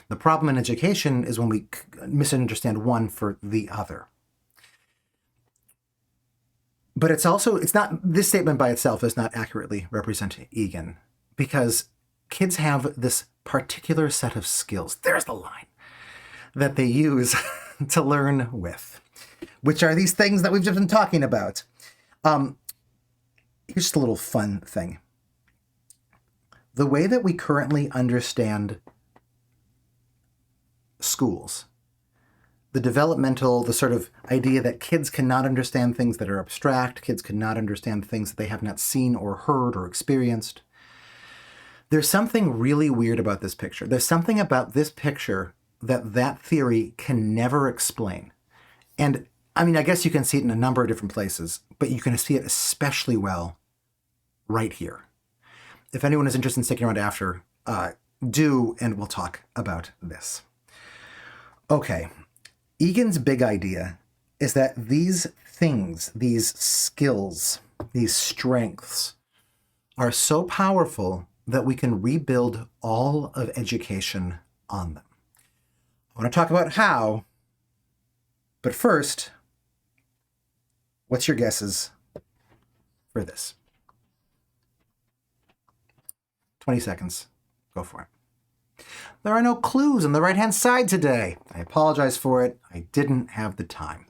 The problem in education is when we misunderstand one for the other. But this statement by itself does not accurately represent Egan, because kids have this particular set of skills, there's the line, that they use to learn with, which are these things that we've just been talking about. Here's just a little fun thing. The way that we currently understand schools, the sort of idea that kids cannot understand things that are abstract, kids cannot understand things that they have not seen or heard or experienced. There's something really weird about this picture. There's something about this picture that theory can never explain. And I mean, I guess you can see it in a number of different places, but you can see it especially well right here. If anyone is interested in sticking around after, do, and we'll talk about this. Okay, Egan's big idea is that these things, these skills, these strengths are so powerful that we can rebuild all of education on them. I want to talk about how, but first, what's your guesses for this? 20 seconds. Go for it. There are no clues on the right-hand side today. I apologize for it. I didn't have the time.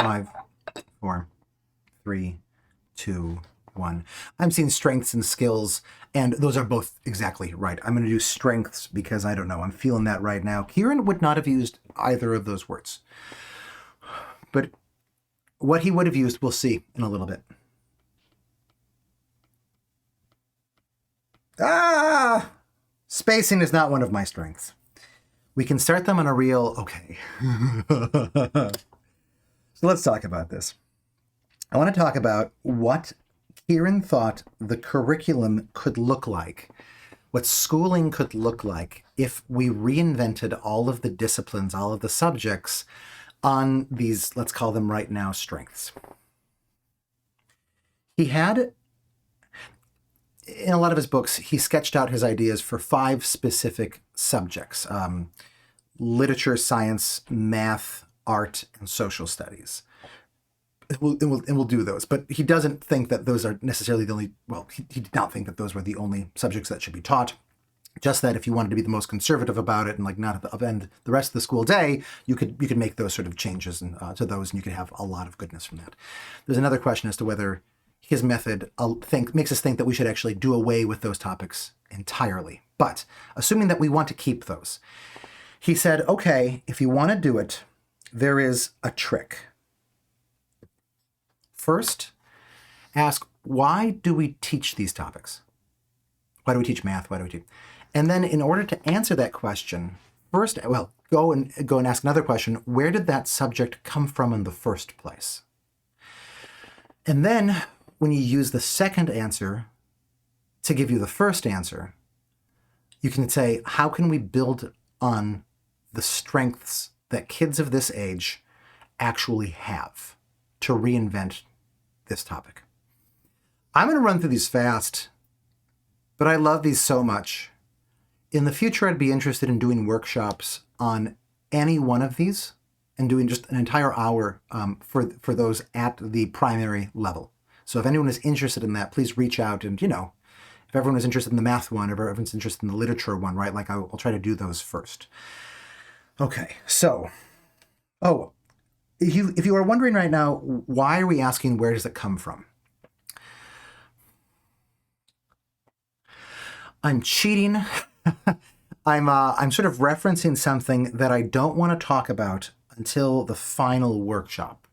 Five, 4, 3, 2, 1. I'm seeing strengths and skills, and those are both exactly right. I'm going to do strengths because I don't know. I'm feeling that right now. Kieran would not have used either of those words. But what he would have used, we'll see in a little bit. Spacing is not one of my strengths. We can start them on a real, okay. So let's talk about this. I want to talk about what Kieran thought the curriculum could look like, what schooling could look like if we reinvented all of the disciplines, all of the subjects on these, let's call them right now, strengths. He had, in a lot of his books, he sketched out his ideas for 5 specific subjects: literature, science, math, art, and social studies. We'll do those, but he doesn't think that those are necessarily the only, he did not think that those were the only subjects that should be taught. Just that if you wanted to be the most conservative about it and like not upend the rest of the school day, you could make those sort of changes to those, and you could have a lot of goodness from that. There's another question as to whether his method makes us think that we should actually do away with those topics entirely. But assuming that we want to keep those, he said, okay, if you want to do it, there is a trick. First, ask, why do we teach these topics? Why do we teach math? Why do we teach? And then in order to answer that question, first, well, go and ask another question. Where did that subject come from in the first place? And then when you use the second answer to give you the first answer, you can say, how can we build on the strengths that kids of this age actually have to reinvent this topic? I'm going to run through these fast, but I love these so much. In the future, I'd be interested in doing workshops on any one of these and doing just an entire hour for those at the primary level. So if anyone is interested in that, please reach out. And, if everyone is interested in the math one, if everyone's interested in the literature one, right? Like I'll try to do those first. Okay, so, if you are wondering right now, why are we asking where does it come from? I'm cheating. I'm sort of referencing something that I don't want to talk about until the final workshop.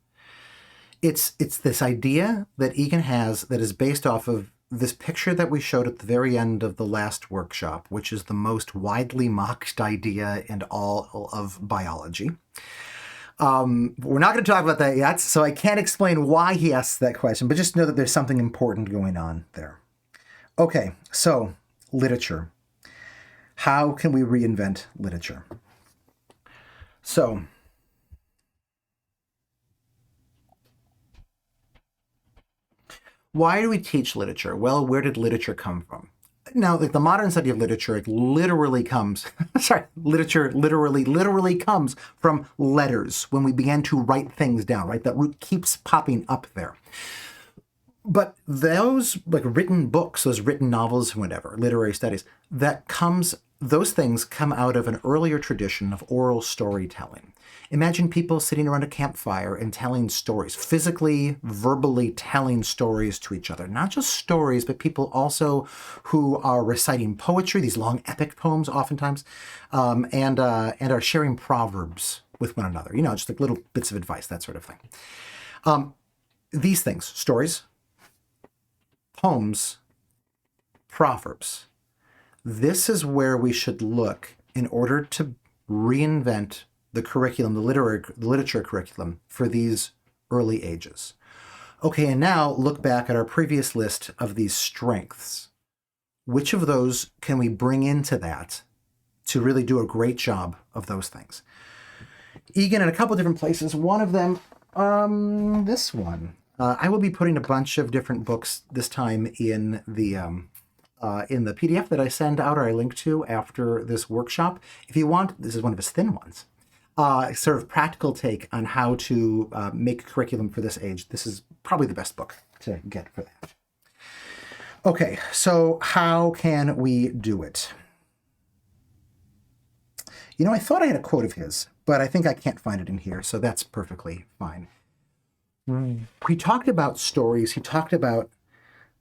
It's this idea that Egan has that is based off of this picture that we showed at the very end of the last workshop, which is the most widely mocked idea in all of biology. We're not going to talk about that yet, so I can't explain why he asks that question, but just know that there's something important going on there. Okay, so literature. How can we reinvent literature? So, why do we teach literature? Well, where did literature come from? Now, the modern study of literature literally comes, literature literally comes from letters when we began to write things down, right? That root keeps popping up there. But those written books, those written novels, whatever, literary studies, those things come out of an earlier tradition of oral storytelling. Imagine people sitting around a campfire and telling stories, physically, verbally telling stories to each other. Not just stories, but people also who are reciting poetry, these long epic poems oftentimes, and are sharing proverbs with one another. Just like little bits of advice, that sort of thing. These things, stories, poems, proverbs. This is where we should look in order to reinvent the curriculum, the literature curriculum for these early ages. Okay, and now look back at our previous list of these strengths. Which of those can we bring into that to really do a great job of those things? Egan in a couple different places. One of them, this one. I will be putting a bunch of different books this time in the PDF that I send out or I link to after this workshop. If you want, this is one of his thin ones. Sort of practical take on how to make a curriculum for this age. This is probably the best book to get for that. Okay, so how can we do it? I thought I had a quote of his, but I think I can't find it in here, so that's perfectly fine. He talked about stories. He talked about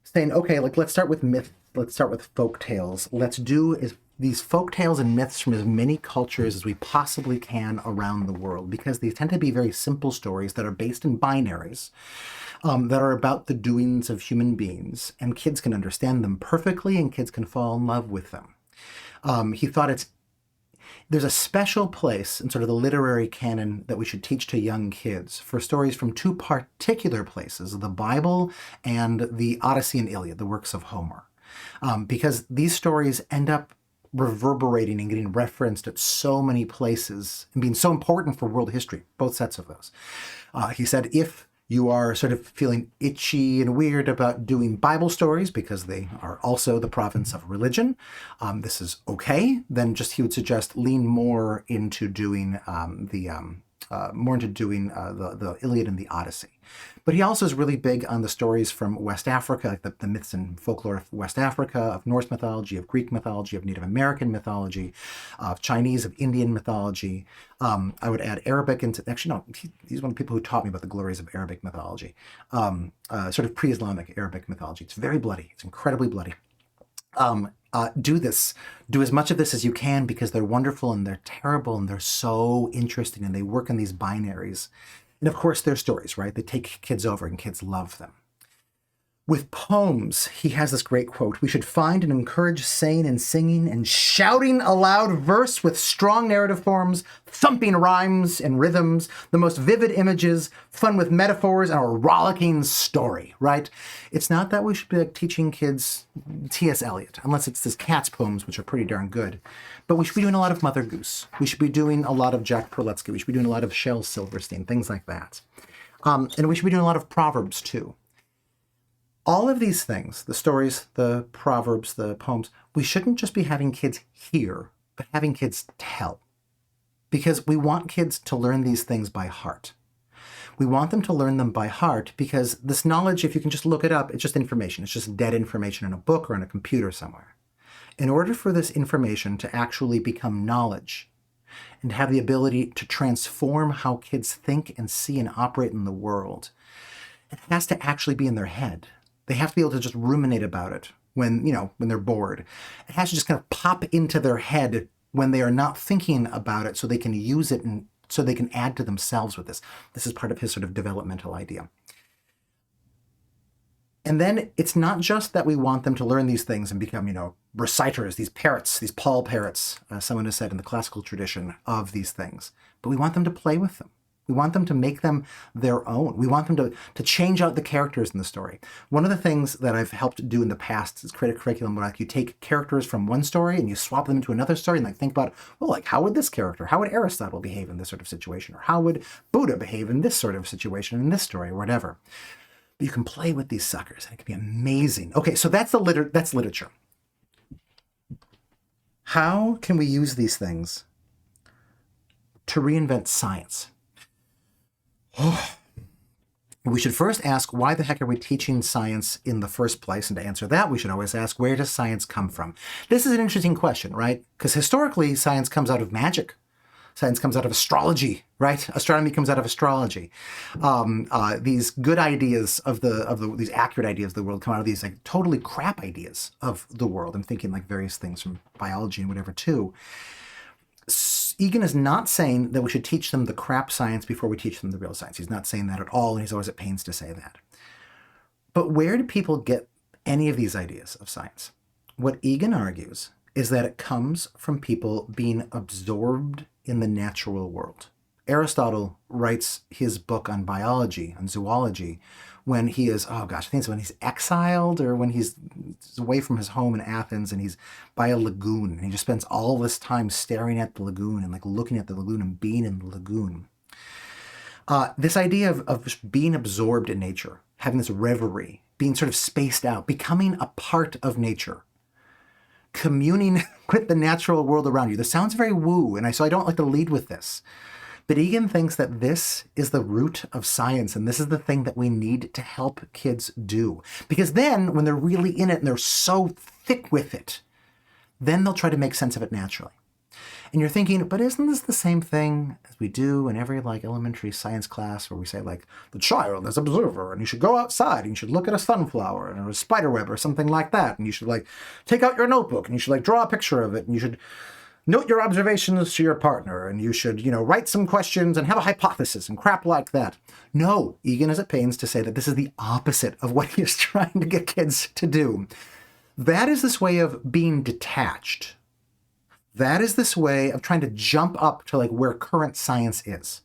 saying, okay, let's start with myth. Let's start with folk tales. Let's do these folk tales and myths from as many cultures as we possibly can around the world, because these tend to be very simple stories that are based in binaries, that are about the doings of human beings, and kids can understand them perfectly, and kids can fall in love with them. He thought there's a special place in sort of the literary canon that we should teach to young kids for stories from two particular places, the Bible and the Odyssey and Iliad, the works of Homer. Because these stories end up reverberating and getting referenced at so many places and being so important for world history, both sets of those. He said, if you are sort of feeling itchy and weird about doing Bible stories because they are also the province of religion, this is okay. Then he would suggest lean more into doing the Iliad and the Odyssey. But he also is really big on the stories from West Africa, like the myths and folklore of West Africa, of Norse mythology, of Greek mythology, of Native American mythology, of Chinese, of Indian mythology. I would add Arabic into, actually, no, he's one of the people who taught me about the glories of Arabic mythology, sort of pre-Islamic Arabic mythology. It's very bloody. It's incredibly bloody. Do as much of this as you can, because they're wonderful and they're terrible and they're so interesting and they work in these binaries. And of course, they're stories, right? They take kids over and kids love them. With poems, he has this great quote: "We should find and encourage saying and singing and shouting aloud verse with strong narrative forms, thumping rhymes and rhythms, the most vivid images, fun with metaphors, and a rollicking story," right? It's not that we should be like teaching kids T.S. Eliot, unless it's his Cats poems, which are pretty darn good. But we should be doing a lot of Mother Goose. We should be doing a lot of Jack Perletsky. We should be doing a lot of Shel Silverstein, things like that. And we should be doing a lot of Proverbs, too. All of these things, the stories, the proverbs, the poems, we shouldn't just be having kids hear, but having kids tell. Because we want kids to learn these things by heart. We want them to learn them by heart because this knowledge, if you can just look it up, it's just information. It's just dead information in a book or on a computer somewhere. In order for this information to actually become knowledge and have the ability to transform how kids think and see and operate in the world, it has to actually be in their head. They have to be able to just ruminate about it when they're bored. It has to just kind of pop into their head when they are not thinking about it so they can use it and so they can add to themselves with this. This is part of his sort of developmental idea. And then it's not just that we want them to learn these things and become, reciters, these parrots, these Paul parrots, someone has said in the classical tradition of these things, but we want them to play with them. We want them to make them their own. We want them to change out the characters in the story. One of the things that I've helped do in the past is create a curriculum where you take characters from one story and you swap them into another story and think about, how would this character, how would Aristotle behave in this sort of situation? Or how would Buddha behave in this sort of situation in this story, or whatever. But you can play with these suckers and it can be amazing. Okay, so that's literature. How can we use these things to reinvent science? We should first ask, why the heck are we teaching science in the first place? And to answer that, we should always ask, where does science come from? This is an interesting question, right? Because historically, science comes out of magic. Science comes out of astrology, right? Astronomy comes out of astrology. These good ideas these accurate ideas of the world come out of these like totally crap ideas of the world. I'm thinking like various things from biology and whatever too. Egan is not saying that we should teach them the crap science before we teach them the real science. He's not saying that at all, and he's always at pains to say that. But where do people get any of these ideas of science? What Egan argues is that it comes from people being absorbed in the natural world. Aristotle writes his book on biology, on zoology, when he is, I think it's when he's exiled or when he's away from his home in Athens and he's by a lagoon. And he just spends all this time staring at the lagoon and like looking at the lagoon and being in the lagoon. This idea of just being absorbed in nature, having this reverie, being sort of spaced out, becoming a part of nature, communing with the natural world around you. This sounds very woo, and so I don't like to lead with this. But Egan thinks that this is the root of science, and this is the thing that we need to help kids do. Because then, when they're really in it and they're so thick with it, then they'll try to make sense of it naturally. And you're thinking, but isn't this the same thing as we do in every elementary science class where we say the child is observer and you should go outside and you should look at a sunflower or a spider web or something like that. And you should take out your notebook and you should draw a picture of it and you should note your observations to your partner and you should, write some questions and have a hypothesis and crap like that. No, Egan is at pains to say that this is the opposite of what he is trying to get kids to do. That is this way of being detached. That is this way of trying to jump up to where current science is.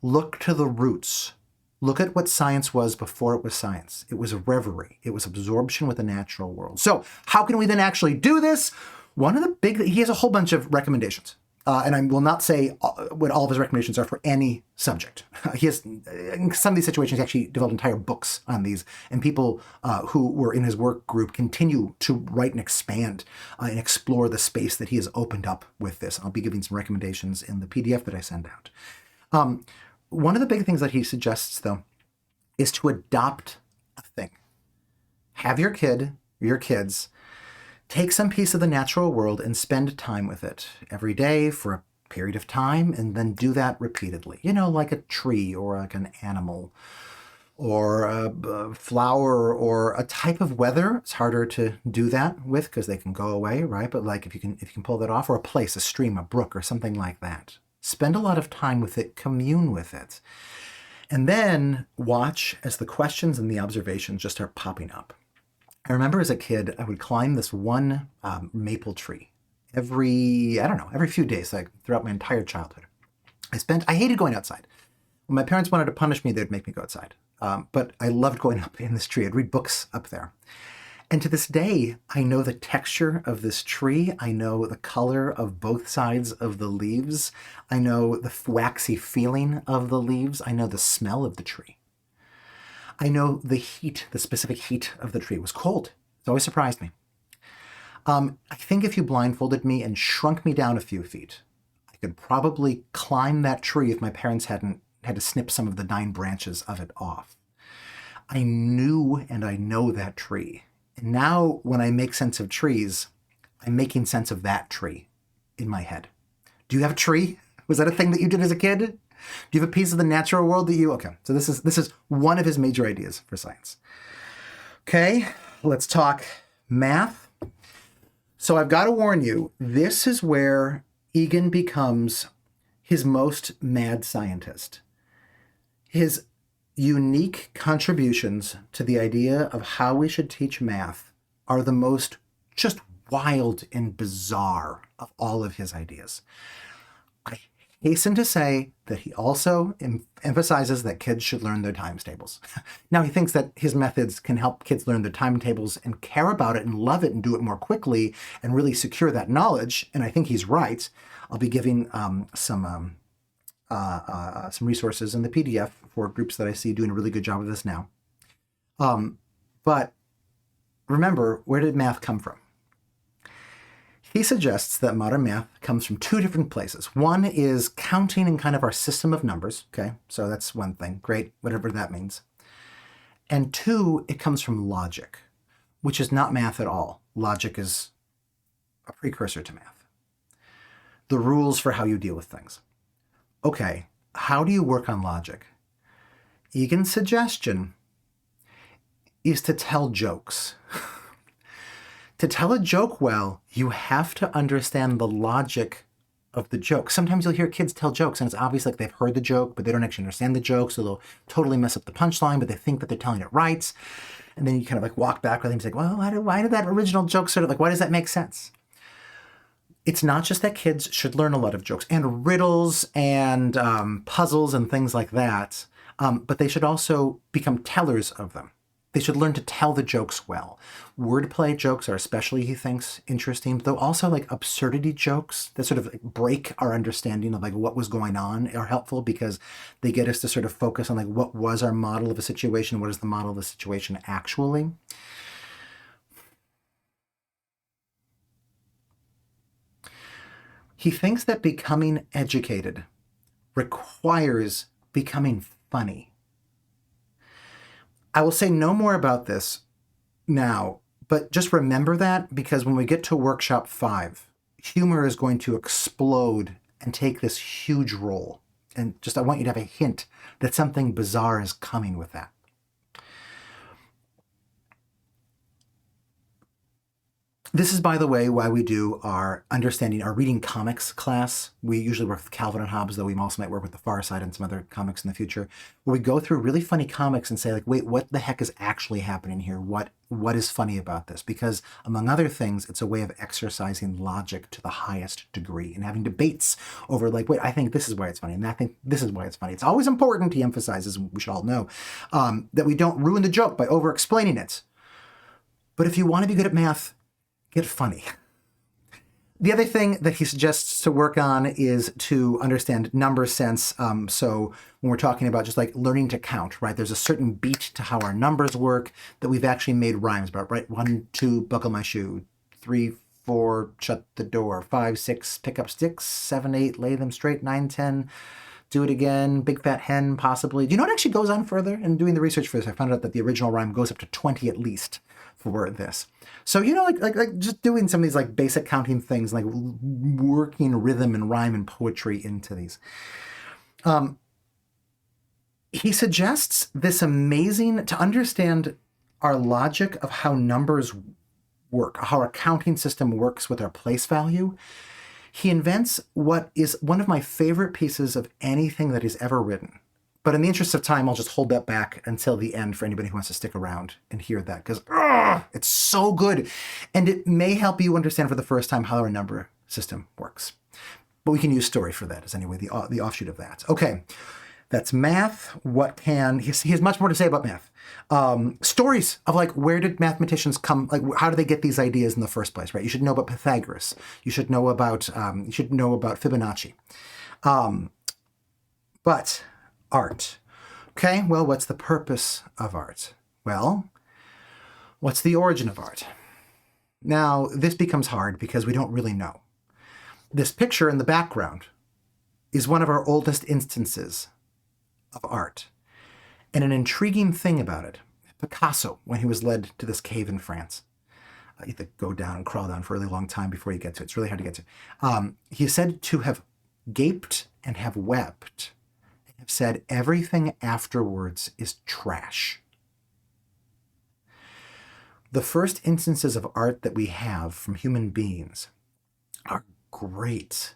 Look to the roots. Look at what science was before it was science. It was a reverie. It was absorption with the natural world. So how can we then actually do this? He has a whole bunch of recommendations. And I will not say what all of his recommendations are for any subject. He has, in some of these situations, he actually developed entire books on these. And people who were in his work group continue to write and expand and explore the space that he has opened up with this. I'll be giving some recommendations in the PDF that I send out. One of the big things that he suggests, though, is to adopt a thing. Have your kid, your kids, take some piece of the natural world and spend time with it every day for a period of time, and then do that repeatedly. Like a tree or like an animal or a flower or a type of weather. It's harder to do that with because they can go away, right? But if you can pull that off, or a place, a stream, a brook, or something like that. Spend a lot of time with it, commune with it. And then watch as the questions and the observations just start popping up. I remember as a kid, I would climb this one maple tree every few days, like throughout my entire childhood. I hated going outside. When my parents wanted to punish me, they'd make me go outside. But I loved going up in this tree. I'd read books up there. And to this day, I know the texture of this tree. I know the color of both sides of the leaves. I know the waxy feeling of the leaves. I know the smell of the tree. I know the heat, the specific heat of the tree. It was cold. It always surprised me. I think if you blindfolded me and shrunk me down a few feet, I could probably climb that tree if my parents hadn't had to snip some of the 9 branches of it off. I knew and I know that tree. And now when I make sense of trees, I'm making sense of that tree in my head. Do you have a tree? Was that a thing that you did as a kid? Do you have a piece of the natural world that you... Okay, so this is one of his major ideas for science. Okay, let's talk math. So I've got to warn you, this is where Egan becomes his most mad scientist. His unique contributions to the idea of how we should teach math are the most just wild and bizarre of all of his ideas. I hasten to say that he also emphasizes that kids should learn their times tables. Now, he thinks that his methods can help kids learn their timetables and care about it and love it and do it more quickly and really secure that knowledge. And I think he's right. I'll be giving some resources in the PDF for groups that I see doing a really good job of this now. But remember, where did math come from? He suggests that modern math comes from 2 different places. One is counting in kind of our system of numbers. Okay, so that's one thing. Great, whatever that means. And 2, it comes from logic, which is not math at all. Logic is a precursor to math. The rules for how you deal with things. Okay, how do you work on logic? Egan's suggestion is to tell jokes. To tell a joke well, you have to understand the logic of the joke. Sometimes you'll hear kids tell jokes and it's obvious like they've heard the joke, but they don't actually understand the joke, so they'll totally mess up the punchline, but they think that they're telling it right. And then you kind of like walk back with them and say, well, why did that original joke sort of like, why does that make sense? It's not just that kids should learn a lot of jokes and riddles and puzzles and things like that, but they should also become tellers of them. They should learn to tell the jokes well. Wordplay jokes are especially, he thinks, interesting, though also like absurdity jokes that sort of like break our understanding of like what was going on are helpful because they get us to sort of focus on like what was our model of a situation, what is the model of the situation actually. He thinks that becoming educated requires becoming funny. I will say no more about this now, but just remember that because when we get to workshop 5, humor is going to explode and take this huge role. And just I want you to have a hint that something bizarre is coming with that. This is, by the way, why we do our reading comics class. We usually work with Calvin and Hobbes, though we also might work with The Far Side and some other comics in the future, where we go through really funny comics and say, like, wait, what the heck is actually happening here? What is funny about this? Because, among other things, it's a way of exercising logic to the highest degree and having debates over, like, wait, I think this is why it's funny, and I think this is why it's funny. It's always important, he emphasizes, we should all know, that we don't ruin the joke by over-explaining it. But if you want to be good at math, get funny. The other thing that he suggests to work on is to understand number sense. So when we're talking about just like learning to count, right? There's a certain beat to how our numbers work that we've actually made rhymes about, right? 1, 2, buckle my shoe. 3, 4, shut the door. 5, 6, pick up sticks. 7, 8, lay them straight. 9, 10, do it again. Big fat hen, possibly. Do you know what actually goes on further? In doing the research for this, I found out that the original rhyme goes up to 20 at least for this. So, you know, like just doing some of these like basic counting things, like working rhythm and rhyme and poetry into these. He suggests this amazing, to understand our logic of how numbers work, how our counting system works with our place value. He invents what is one of my favorite pieces of anything that he's ever written, But in the interest of time, I'll just hold that back until the end for anybody who wants to stick around and hear that, because it's so good. And it may help you understand for the first time how our number system works. But we can use story for that as anyway, the offshoot of that. Okay, that's math. He has much more to say about math. Stories of like, where did mathematicians come, like how do they get these ideas in the first place, right? You should know about Pythagoras. You should know about Fibonacci. But art. Okay, well, what's the purpose of art? Well, what's the origin of art? Now, this becomes hard because we don't really know. This picture in the background is one of our oldest instances of art. And an intriguing thing about it, Picasso, when he was led to this cave in France, you have to go down and crawl down for a really long time before you get to it. It's really hard to get to. He is said to have gaped and have wept, have said everything afterwards is trash. The first instances of art that we have from human beings are great.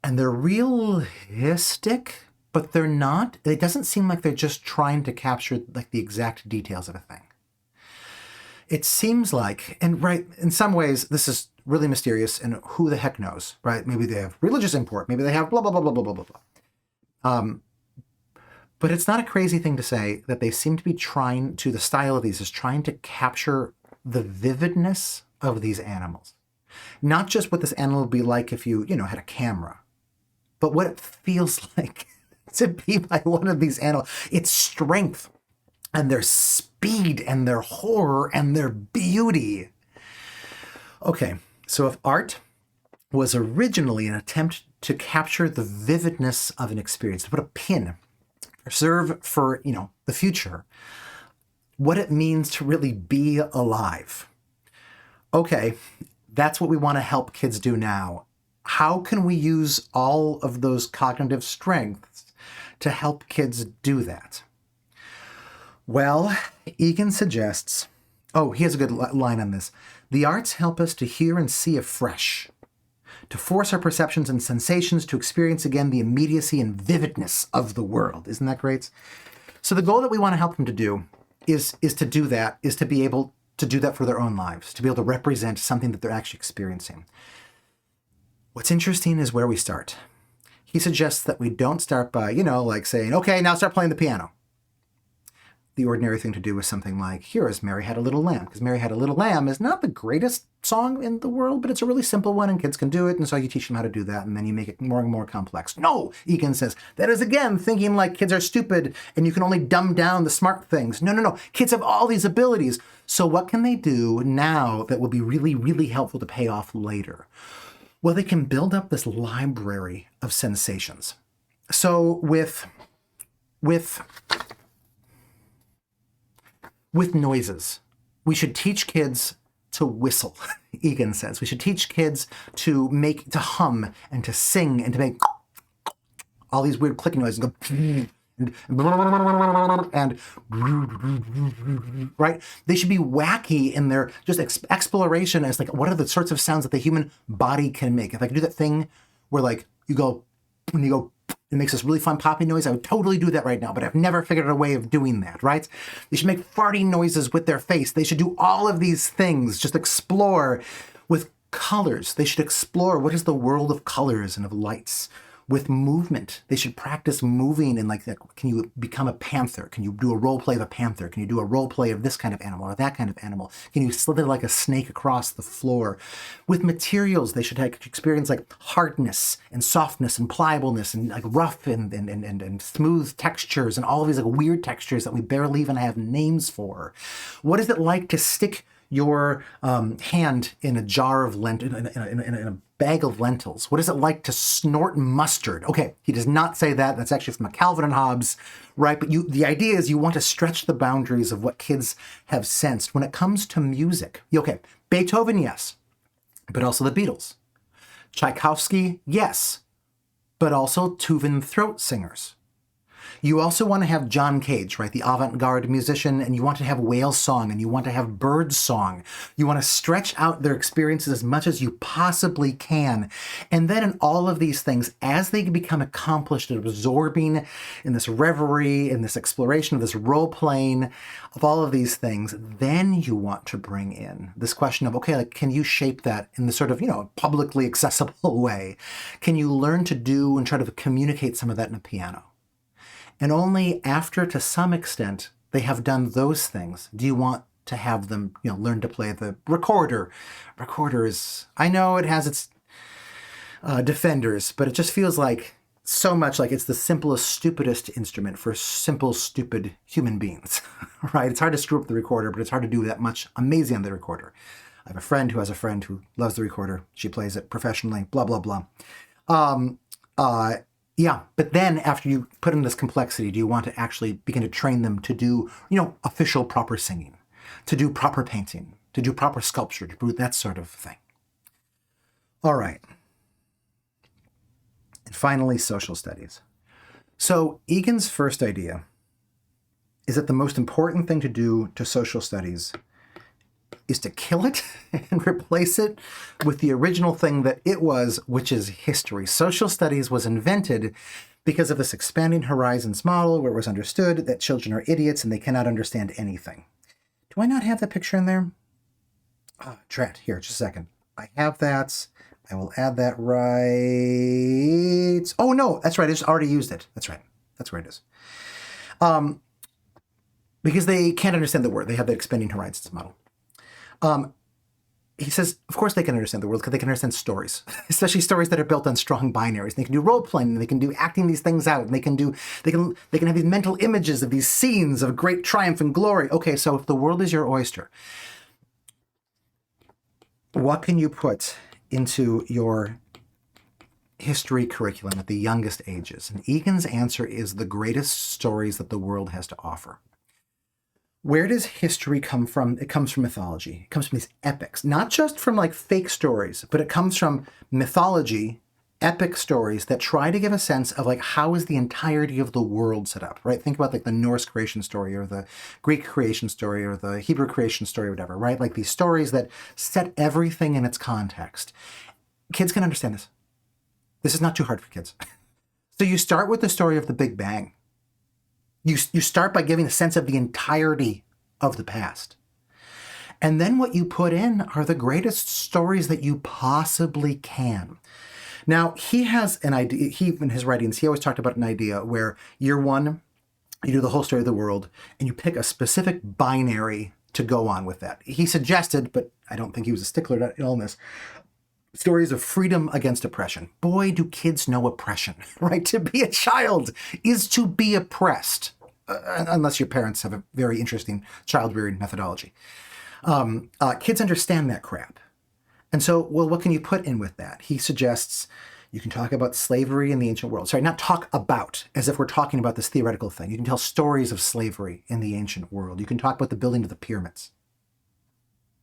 And they're realistic, but they're not. It doesn't seem like they're just trying to capture like the exact details of a thing. It seems like, and right, in some ways, this is really mysterious and who the heck knows, right? Maybe they have religious import. Maybe they have blah, blah, blah, blah, blah, blah, blah, blah. But it's not a crazy thing to say that they seem to be the style of these is trying to capture the vividness of these animals. Not just what this animal would be like if you had a camera, but what it feels like to be by one of these animals. Its strength and their speed and their horror and their beauty. Okay, so if art was originally an attempt to capture the vividness of an experience, to put a pin, preserve for, the future, what it means to really be alive. Okay, that's what we want to help kids do now. How can we use all of those cognitive strengths to help kids do that? Well, Egan suggests, he has a good line on this. The arts help us to hear and see afresh, to force our perceptions and sensations to experience again the immediacy and vividness of the world. Isn't that great? So the goal that we want to help them to do is to do that, is to be able to do that for their own lives, to be able to represent something that they're actually experiencing. What's interesting is where we start. He suggests that we don't start by, like saying, okay, now start playing the piano. The ordinary thing to do is something like, here is Mary Had a Little Lamb, because Mary Had a Little Lamb is not the greatest song in the world, but it's a really simple one and kids can do it. And so you teach them how to do that and then you make it more and more complex. No, Egan says, that is again thinking like kids are stupid and you can only dumb down the smart things. No. Kids have all these abilities. So what can they do now that will be really, really helpful to pay off later? Well, they can build up this library of sensations. So with noises, we should teach kids to whistle, Egan says. We should teach kids to hum and to sing and to make all these weird clicking noises and go and right? They should be wacky in their just exploration as like, what are the sorts of sounds that the human body can make? If I could do that thing where like when you go, it makes this really fun popping noise. I would totally do that right now, but I've never figured out a way of doing that, right? They should make farting noises with their face. They should do all of these things, just explore with colors. They should explore what is the world of colors and of lights. With movement, they should practice moving and like, can you become a panther? Can you do a role play of a panther? Can you do a role play of this kind of animal or that kind of animal? Can you slither like a snake across the floor? With materials, they should experience like hardness and softness and pliableness and like rough and smooth textures and all of these like weird textures that we barely even have names for. What is it like to stick your hand in a jar of lentils, in a bag of lentils? What is it like to snort mustard? Okay, he does not say that. That's actually from a Calvin and Hobbes, right? But the idea is you want to stretch the boundaries of what kids have sensed when it comes to music. Okay, Beethoven, yes, but also the Beatles. Tchaikovsky, yes, but also Tuvan throat singers. You also want to have John Cage, right, the avant-garde musician, and you want to have whale song, and you want to have bird song. You want to stretch out their experiences as much as you possibly can. And then in all of these things, as they become accomplished at absorbing in this reverie, in this exploration of this role-playing, of all of these things, then you want to bring in this question of, okay, like, can you shape that in the sort of, publicly accessible way? Can you learn to do and try to communicate some of that in a piano? And only after, to some extent, they have done those things, do you want to have them, learn to play the recorder. Recorder is, I know it has its defenders, but it just feels like so much like it's the simplest, stupidest instrument for simple, stupid human beings, right? It's hard to screw up the recorder, but it's hard to do that much amazing on the recorder. I have a friend who has a friend who loves the recorder. She plays it professionally, blah, blah, blah. Yeah, but then after you put in this complexity, do you want to actually begin to train them to do, official proper singing, to do proper painting, to do proper sculpture, to do that sort of thing? All right. And finally, social studies. So Egan's first idea is that the most important thing to do to social studies is to kill it and replace it with the original thing that it was, which is history. Social studies was invented because of this expanding horizons model where it was understood that children are idiots and they cannot understand anything. Do I not have that picture in there? Drat, here, just a second. I have that. I will add that right. Oh, no, that's right. I just already used it. That's right. That's where it is. Because they can't understand the word. They have the expanding horizons model. He says, of course they can understand the world because they can understand stories, especially stories that are built on strong binaries. They can do role playing, and they can do acting these things out, and they can have these mental images of these scenes of great triumph and glory. Okay, so if the world is your oyster, what can you put into your history curriculum at the youngest ages? And Egan's answer is the greatest stories that the world has to offer. Where does history come from? It comes from mythology. It comes from these epics, not just from like fake stories, but it comes from mythology, epic stories that try to give a sense of like, how is the entirety of the world set up, right? Think about like the Norse creation story or the Greek creation story or the Hebrew creation story or whatever, right? Like these stories that set everything in its context. Kids can understand this. This is not too hard for kids. So you start with the story of the Big Bang. You start by giving a sense of the entirety of the past. And then what you put in are the greatest stories that you possibly can. Now, he has an idea, in his writings, he always talked about an idea where year one, you do the whole story of the world, and you pick a specific binary to go on with that. He suggested, but I don't think he was a stickler on this, stories of freedom against oppression. Boy, do kids know oppression, right? To be a child is to be oppressed. Unless your parents have a very interesting child-rearing methodology. Kids understand that crap. And so, well, what can you put in with that? He suggests you can talk about slavery in the ancient world. Sorry, not talk about, as if we're talking about this theoretical thing. You can tell stories of slavery in the ancient world. You can talk about the building of the pyramids.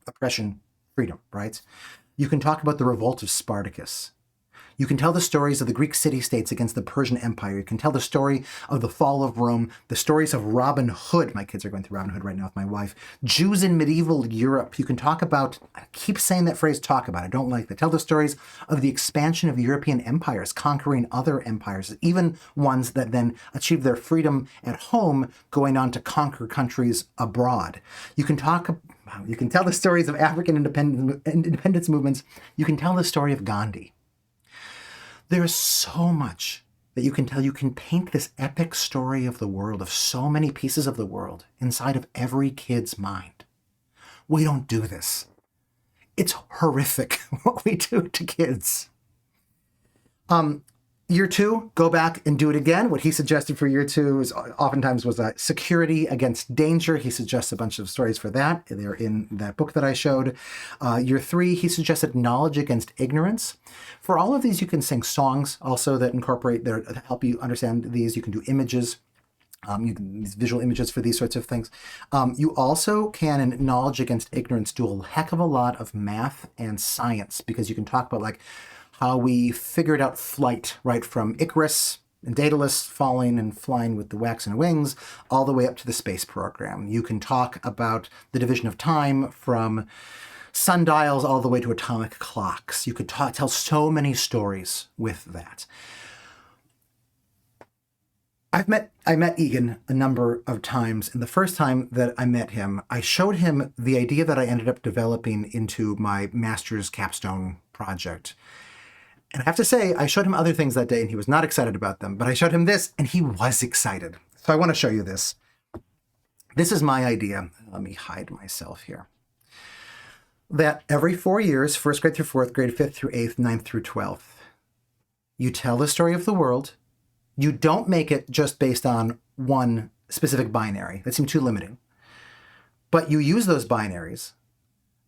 Oppression, freedom, right? You can talk about the revolt of Spartacus. You can tell the stories of the Greek city-states against the Persian Empire. You can tell the story of the fall of Rome, the stories of Robin Hood. My kids are going through Robin Hood right now with my wife. Jews in medieval Europe. You can talk about, I keep saying that phrase, talk about. I don't like that. Tell the stories of the expansion of European empires, conquering other empires, even ones that then achieved their freedom at home, going on to conquer countries abroad. You can tell the stories of African independence movements. You can tell the story of Gandhi. There's so much that you can tell. You can paint this epic story of the world, of so many pieces of the world inside of every kid's mind. We don't do this. It's horrific what we do to kids. Year two, go back and do it again. What he suggested for year two is oftentimes was security against danger. He suggests a bunch of stories for that. They're in that book that I showed. Year three, he suggested knowledge against ignorance. For all of these, you can sing songs also that incorporate, that help you understand these. You can do images. You can use visual images for these sorts of things. You also can, in knowledge against ignorance, do a heck of a lot of math and science, because you can talk about like how we figured out flight, right, from Icarus, and Daedalus falling and flying with the waxen wings, all the way up to the space program. You can talk about the division of time from sundials all the way to atomic clocks. You could tell so many stories with that. I met Egan a number of times, and the first time that I met him, I showed him the idea that I ended up developing into my master's capstone project. And I have to say, I showed him other things that day, and he was not excited about them, but I showed him this, and he was excited. So I want to show you this. This is my idea. Let me hide myself here. That every 4 years, first grade through fourth grade, fifth through eighth, ninth through 12th, you tell the story of the world. You don't make it just based on one specific binary. That seemed too limiting. But you use those binaries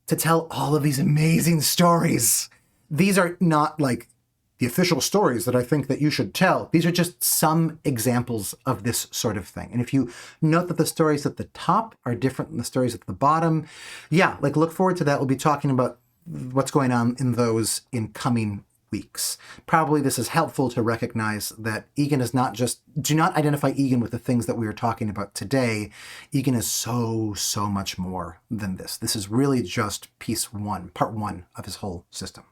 to tell all of these amazing stories. These are not like the official stories that I think that you should tell. These are just some examples of this sort of thing. And if you note that the stories at the top are different than the stories at the bottom, yeah, like look forward to that. We'll be talking about what's going on in those in coming weeks. Probably this is helpful to recognize that Egan is not just, do not identify Egan with the things that we are talking about today. Egan is so much more than this. This is really just part one of his whole system.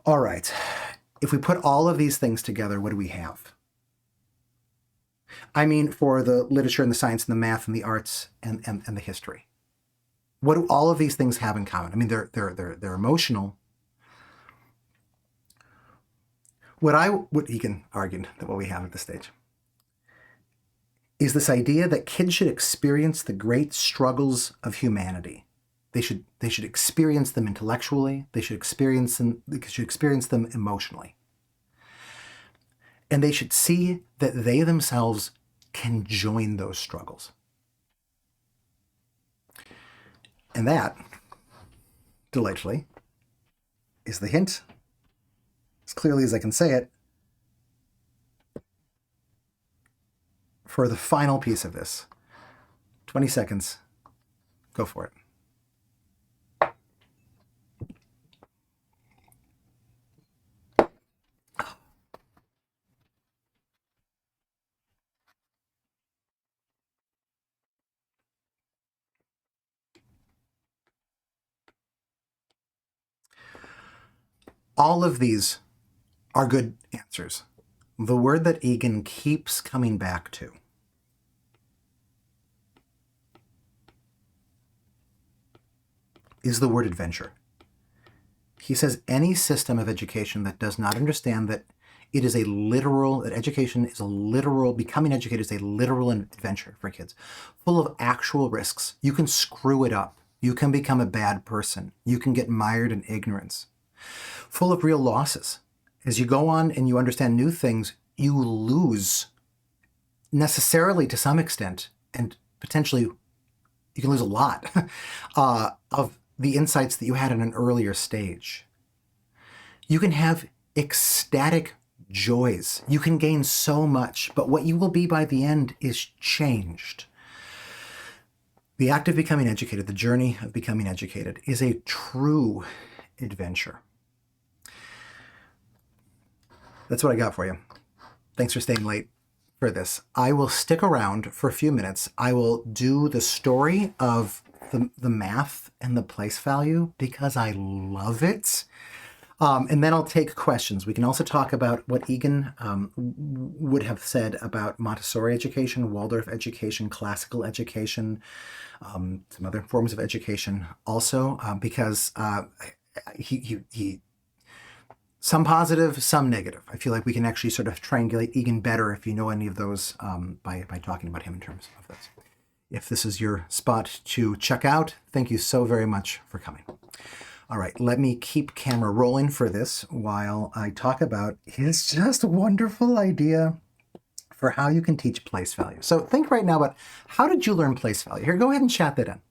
All right. If we put all of these things together, what do we have? I mean, for the literature and the science and the math and the arts and the history. What do all of these things have in common? I mean, they're emotional. What Egan argued that what we have at this stage is this idea that kids should experience the great struggles of humanity. They should experience them intellectually. They should experience them emotionally. And they should see that they themselves can join those struggles. And that, delightfully, is the hint, as clearly as I can say it, for the final piece of this. 20 seconds. Go for it. All of these are good answers. The word that Egan keeps coming back to is the word adventure. He says any system of education that does not understand that it is that education is a literal, becoming educated is a literal adventure for kids, full of actual risks. You can screw it up. You can become a bad person. You can get mired in ignorance. Full of real losses. As you go on and you understand new things, you lose necessarily to some extent, and potentially you can lose a lot of the insights that you had in an earlier stage. You can have ecstatic joys. You can gain so much, but what you will be by the end is changed. The act of becoming educated, the journey of becoming educated, is a true adventure. That's what I got for you. Thanks for staying late for this. I will stick around for a few minutes. I will do the story of the math and the place value because I love it. And then I'll take questions. We can also talk about what Egan would have said about Montessori education, Waldorf education, classical education, some other forms of education also, because he some positive, some negative. I feel like we can actually sort of triangulate Egan better if you know any of those by talking about him in terms of this. If this is your spot to check out, thank you so very much for coming. All right, let me keep camera rolling for this while I talk about his just wonderful idea for how you can teach place value. So think right now about how did you learn place value? Here, go ahead and chat that in.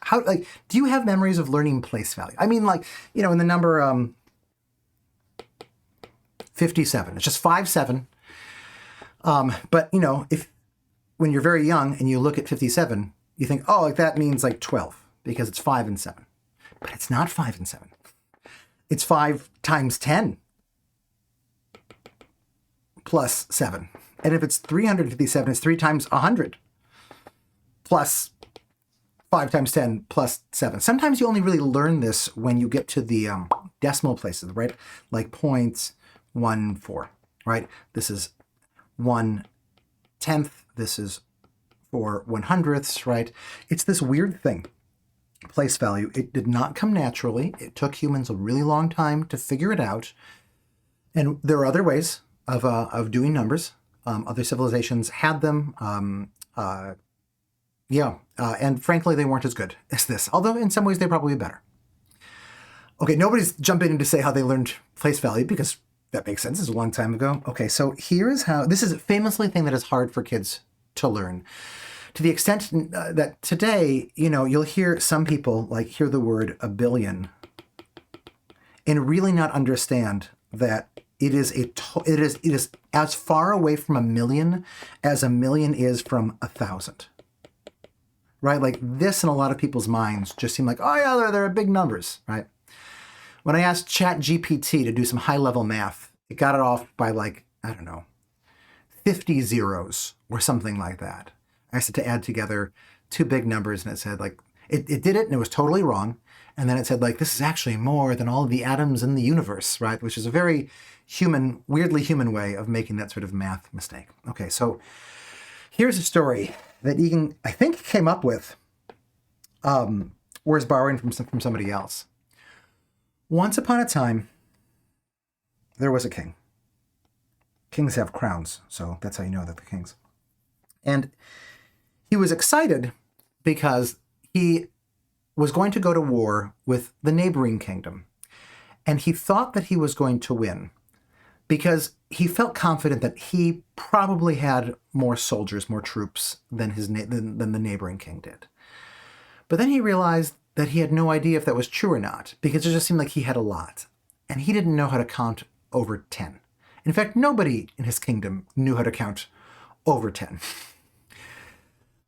How, do you have memories of learning place value? I mean, in the number 57. It's just 5-7. But if when you're very young and you look at 57, you think, oh, that means 12 because it's 5 and 7. But it's not 5 and 7. It's 5 times 10. plus 7. And if it's 357, it's 3 times 100 plus 5 times 10 plus 7. Sometimes you only really learn this when you get to the decimal places, right? Like 0.14, right? This is 1/10. This is 4 100ths, right? It's this weird thing. Place value. It did not come naturally. It took humans a really long time to figure it out. And there are other ways of doing numbers. Other civilizations had them. And frankly, they weren't as good as this. Although in some ways they're probably better. Okay, nobody's jumping in to say how they learned place value because that makes sense. It's a long time ago. Okay, so here's how. This is famously a thing that is hard for kids to learn. To the extent that today, you'll hear some people hear the word a billion and really not understand that it is as far away from a million as a million is from 1,000. Right? Like this in a lot of people's minds just seem like, oh yeah, they're big numbers, right? When I asked ChatGPT to do some high-level math, it got it off by 50 zeros or something like that. I asked it to add together 2 big numbers, and it said it did it, and it was totally wrong. And then it said this is actually more than all of the atoms in the universe, right? Which is a very weirdly human way of making that sort of math mistake. Okay, so here's a story that Egan, I think, came up with, or is borrowing from somebody else. Once upon a time, there was a king. Kings have crowns, so that's how you know that they're kings. And he was excited because he was going to go to war with the neighboring kingdom. And he thought that he was going to win because he felt confident that he probably had more soldiers, more troops than the neighboring king did. But then he realized that he had no idea if that was true or not, because it just seemed like he had a lot. And he didn't know how to count over 10. In fact, nobody in his kingdom knew how to count over 10.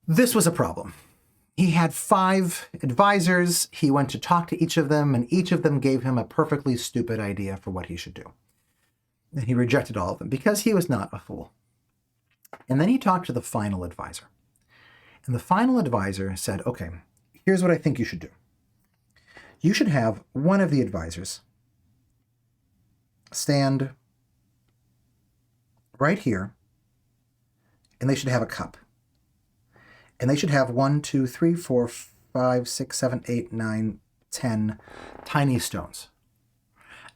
This was a problem. He had 5 advisors. He went to talk to each of them, and each of them gave him a perfectly stupid idea for what he should do. And he rejected all of them because he was not a fool. And then he talked to the final advisor. And the final advisor said, okay, here's what I think you should do. You should have one of the advisors stand right here, and they should have a cup. And they should have 1, 2, 3, 4, 5, 6, 7, 8, 9, 10 tiny stones.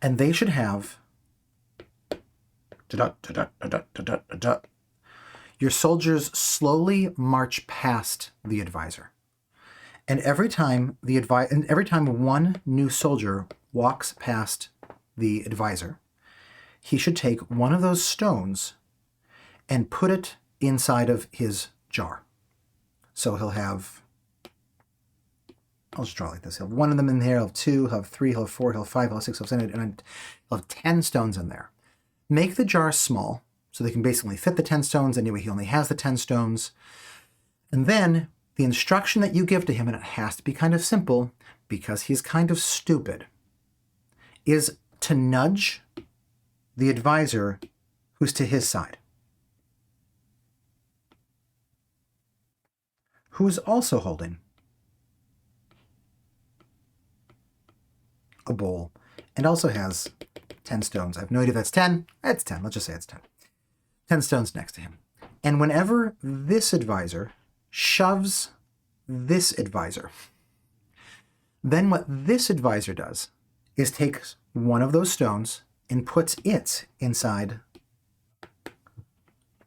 And they should have your soldiers slowly march past the advisor. And every time one new soldier walks past the advisor, he should take one of those stones and put it inside of his jar. So he'll have, I'll just draw like this. He'll have 1 of them in there, he'll have 2, he'll have 3, he'll have 4, he'll have 5, he'll have 6, he'll have 7, and he'll have 10 stones in there. Make the jar small, so they can basically fit the 10 stones. Anyway, he only has the 10 stones. And then the instruction that you give to him, and it has to be kind of simple because he's kind of stupid, is to nudge the advisor who's to his side, who is also holding a bowl and also has 10 stones. I have no idea if that's 10. It's 10. Let's just say it's 10. 10 stones next to him. And whenever this advisor shoves this advisor, then what this advisor does is takes one of those stones and puts it inside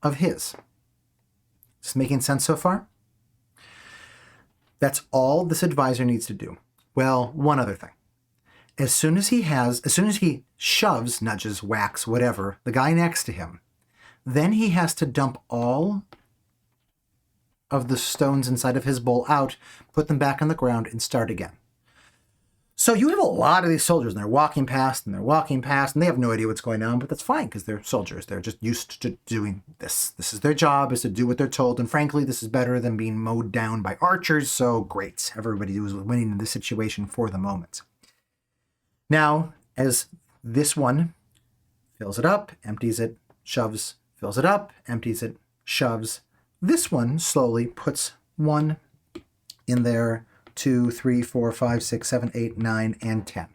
of his. Is this making sense so far? That's all this advisor needs to do. Well, one other thing. As soon as he shoves, nudges, whacks, whatever, the guy next to him, then he has to dump all of the stones inside of his bowl out, put them back on the ground, and start again. So you have a lot of these soldiers, and they're walking past, and they have no idea what's going on, but that's fine, because they're soldiers. They're just used to doing this. This is their job, is to do what they're told, and frankly, this is better than being mowed down by archers, so great. Everybody was winning in this situation for the moment. Now, as this one fills it up, empties it, shoves fills it up, empties it, shoves. This one slowly puts 1 in there, 2, 3, 4, 5, 6, 7, 8, 9, and 10.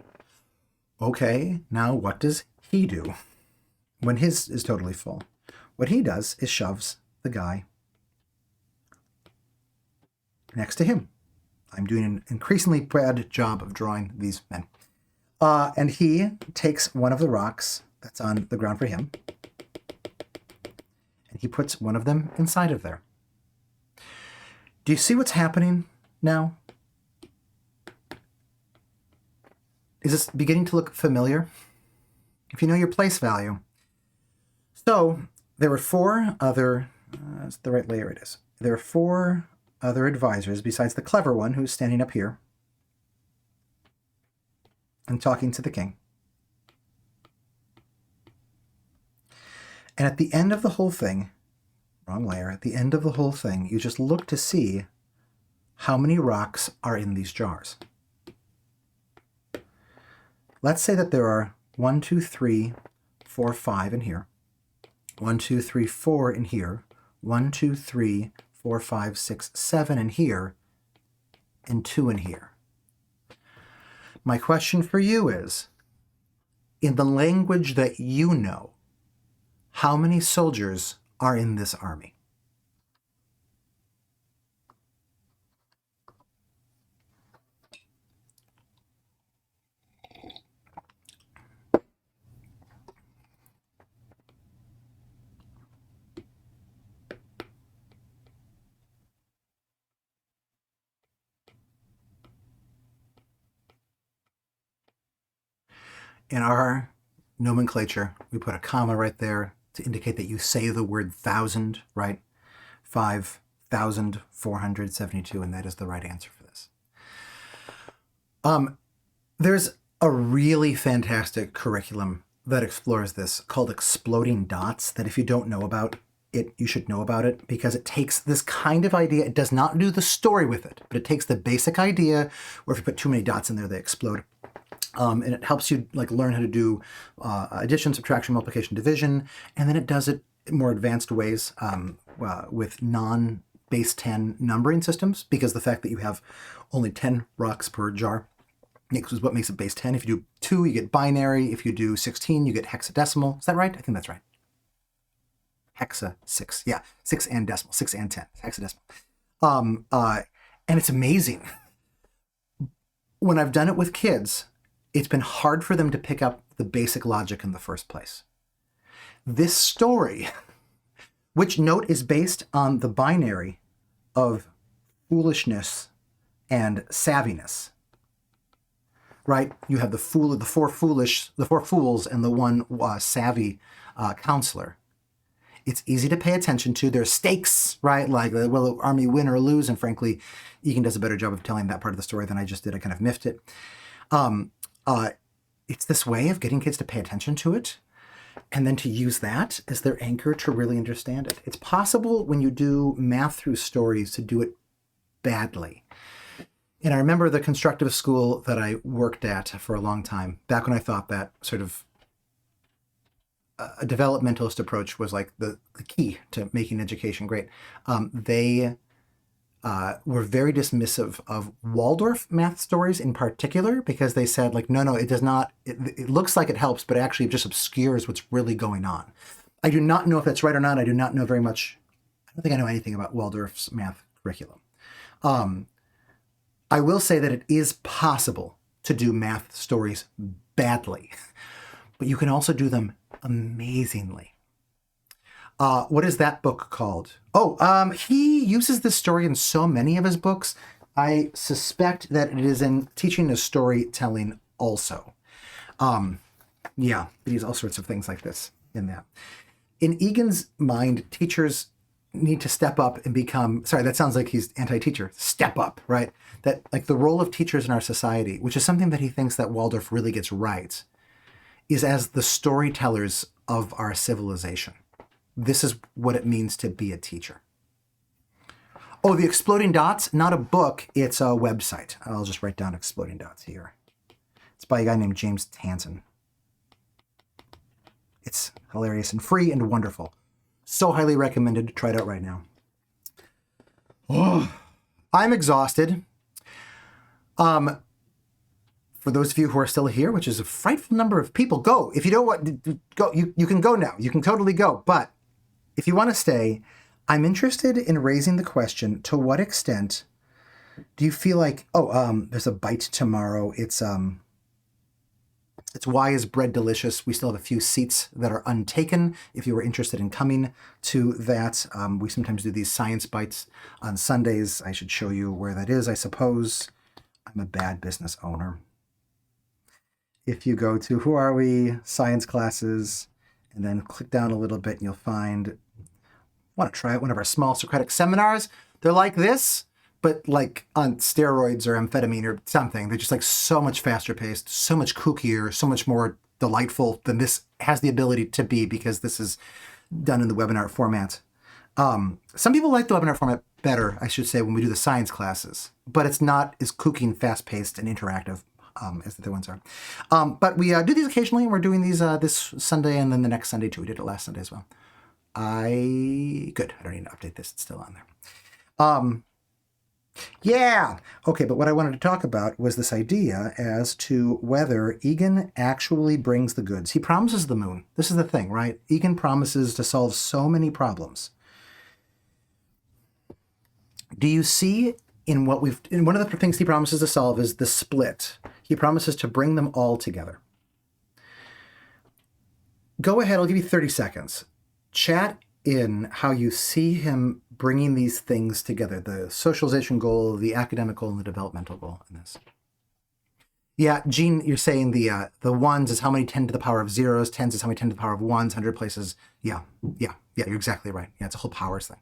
Okay, now what does he do when his is totally full? What he does is shoves the guy next to him. I'm doing an increasingly bad job of drawing these men. And he takes one of the rocks that's on the ground for him, and he puts one of them inside of there. Do you see what's happening now? Is this beginning to look familiar? If you know your place value. So there were 4 other, that's the right layer it is. There are 4 other advisors besides the clever one who's standing up here and talking to the king. And at the end of the whole thing, wrong layer, at the end of the whole thing, you just look to see how many rocks are in these jars. Let's say that there are 1, 2, 3, 4, 5 in here. 1, 2, 3, 4 in here. 1, 2, 3, 4, 5, 6, 7 in here. And 2 in here. My question for you is, in the language that you know, how many soldiers are in this army? In our nomenclature, we put a comma right there to indicate that you say the word 1,000, right? 5,472, and that is the right answer for this. There's a really fantastic curriculum that explores this called Exploding Dots that if you don't know about it, you should know about it, because it takes this kind of idea. It does not do the story with it, but it takes the basic idea where if you put too many dots in there, they explode. And it helps you learn how to do addition, subtraction, multiplication, division, and then it does it in more advanced ways with non-base 10 numbering systems, because the fact that you have only 10 rocks per jar is what makes it base 10. If you do 2, you get binary. If you do 16, you get hexadecimal. Is that right? I think that's right. Hexa 6. Yeah, 6 and decimal, 6 and 10, hexadecimal. And it's amazing. When I've done it with kids, it's been hard for them to pick up the basic logic in the first place. This story, which note is based on the binary of foolishness and savviness, right? You have the 4 fools, and the 1 savvy counselor. It's easy to pay attention to. There's stakes, right? Like, will the army win or lose? And frankly, Egan does a better job of telling that part of the story than I just did. I kind of miffed it. It's this way of getting kids to pay attention to it and then to use that as their anchor to really understand it. It's possible when you do math through stories to do it badly. And I remember the constructive school that I worked at for a long time, back when I thought that sort of a developmentalist approach was like the key to making education great. They were very dismissive of Waldorf math stories in particular, because they said, no, it does not, it looks like it helps, but actually it just obscures what's really going on. I do not know if that's right or not. I do not know very much. I don't think I know anything about Waldorf's math curriculum. I will say that it is possible to do math stories badly, but you can also do them amazingly. What is that book called? He uses this story in so many of his books. I suspect that it is in Teaching is Storytelling also. Yeah, he does all sorts of things like this in that. In Egan's mind, teachers need to step up and become, sorry, that sounds like he's anti-teacher, step up, right? That the role of teachers in our society, which is something that he thinks that Waldorf really gets right, is as the storytellers of our civilization. This is what it means to be a teacher. Oh, the Exploding Dots, not a book, it's a website. I'll just write down Exploding Dots here. It's by a guy named James Tanzen. It's hilarious and free and wonderful. So highly recommended. Try it out right now. Oh, I'm exhausted. For those of you who are still here, which is a frightful number of people, go. If you don't want to go, you can go now. You can totally go. But if you want to stay, I'm interested in raising the question, to what extent do you feel like, there's a bite tomorrow. It's Why is Bread Delicious? We still have a few seats that are untaken. If you were interested in coming to that, we sometimes do these science bites on Sundays. I should show you where that is, I suppose. I'm a bad business owner. If you go to Who Are We? Science classes, and then click down a little bit, and you'll find, want to try out one of our small Socratic seminars. They're like this, but like on steroids or amphetamine or something. They're just like so much faster paced, so much kookier, so much more delightful than this has the ability to be, because this is done in the webinar format. Some people like the webinar format better, I should say, when we do the science classes, but it's not as kooky and fast paced and interactive as the other ones are. But we do these occasionally, and we're doing these this Sunday and then the next Sunday too. We did it last Sunday as well. Good. I don't need to update this. It's still on there. Yeah. Okay, but what I wanted to talk about was this idea as to whether Egan actually brings the goods. He promises the moon. This is the thing, right? Egan promises to solve so many problems. Do you see in what one of the things he promises to solve is the split. He promises to bring them all together. Go ahead, I'll give you 30 seconds. Chat in how you see him bringing these things together, the socialization goal, the academic goal, and the developmental goal in this. Yeah, Gene, you're saying the ones is how many 10 to the power of zeros, tens is how many 10 to the power of ones, 100 places. Yeah, you're exactly right. Yeah, it's a whole powers thing.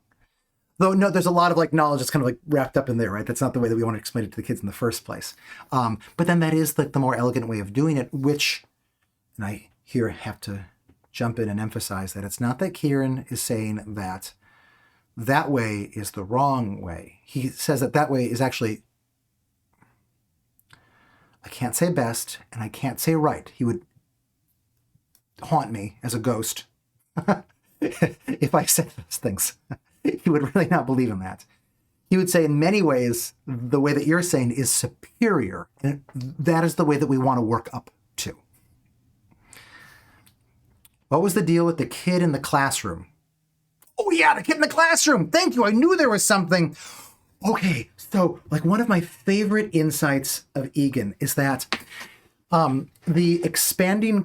Though, no, there's a lot of like knowledge that's kind of like wrapped up in there, right? That's not the way that we want to explain it to the kids in the first place. But then that is like the more elegant way of doing it, which, and I here have to jump in and emphasize that it's not that Kieran is saying that that way is the wrong way. He says that that way is actually, I can't say best and I can't say right. He would haunt me as a ghost if I said those things. He would really not believe in that. He would say in many ways, the way that you're saying is superior. And that is the way that we want to work up to. What was the deal with the kid in the classroom? Oh yeah, the kid in the classroom. Thank you. I knew there was something. Okay, so like one of my favorite insights of Egan is that the expanding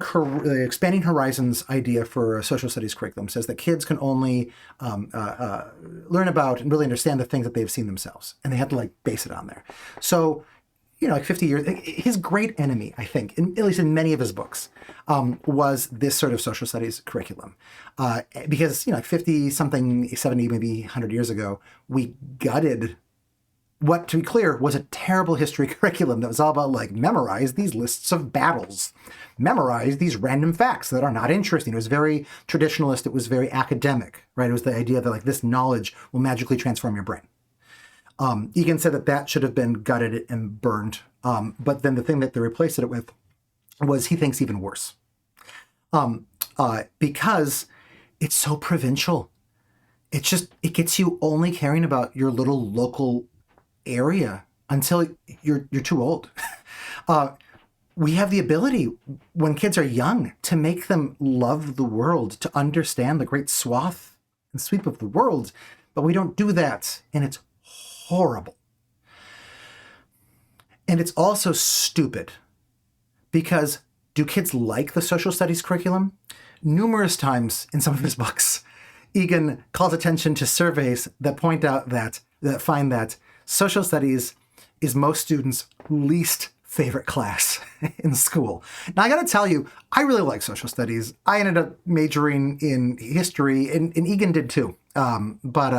horizons idea for a social studies curriculum says that kids can only learn about and really understand the things that they've seen themselves, and they have to like base it on there. So, like 50 years, his great enemy, I think, at least in many of his books, was this sort of social studies curriculum. Because, 50 something, 70, maybe 100 years ago, we gutted what, to be clear, was a terrible history curriculum that was all about like memorize these lists of battles, memorize these random facts that are not interesting. It was very traditionalist. It was very academic, right? It was the idea that like this knowledge will magically transform your brain. Egan said that should have been gutted and burned. But then the thing that they replaced it with was, he thinks, even worse. Because it's so provincial. It gets you only caring about your little local area until you're too old. We have the ability, when kids are young, to make them love the world, to understand the great swath and sweep of the world, but we don't do that, and it's horrible. And it's also stupid, because do kids like the social studies curriculum? Numerous times in some of his books, Egan calls attention to surveys that point out that find that social studies is most students' least favorite class in school. Now, I got to tell you, I really like social studies. I ended up majoring in history, and Egan did too. But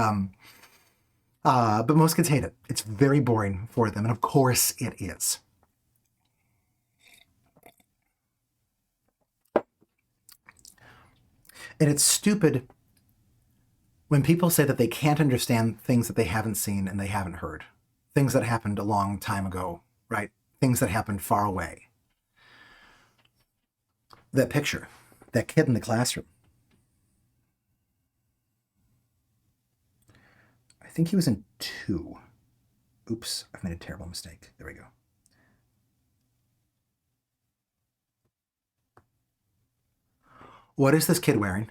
most kids hate it. It's very boring for them, and of course it is. And it's stupid when people say that they can't understand things that they haven't seen and they haven't heard. Things that happened a long time ago, right? Things that happened far away. That picture, that kid in the classroom. think he was in 2. Oops, I've made a terrible mistake. There we go. What is this kid wearing?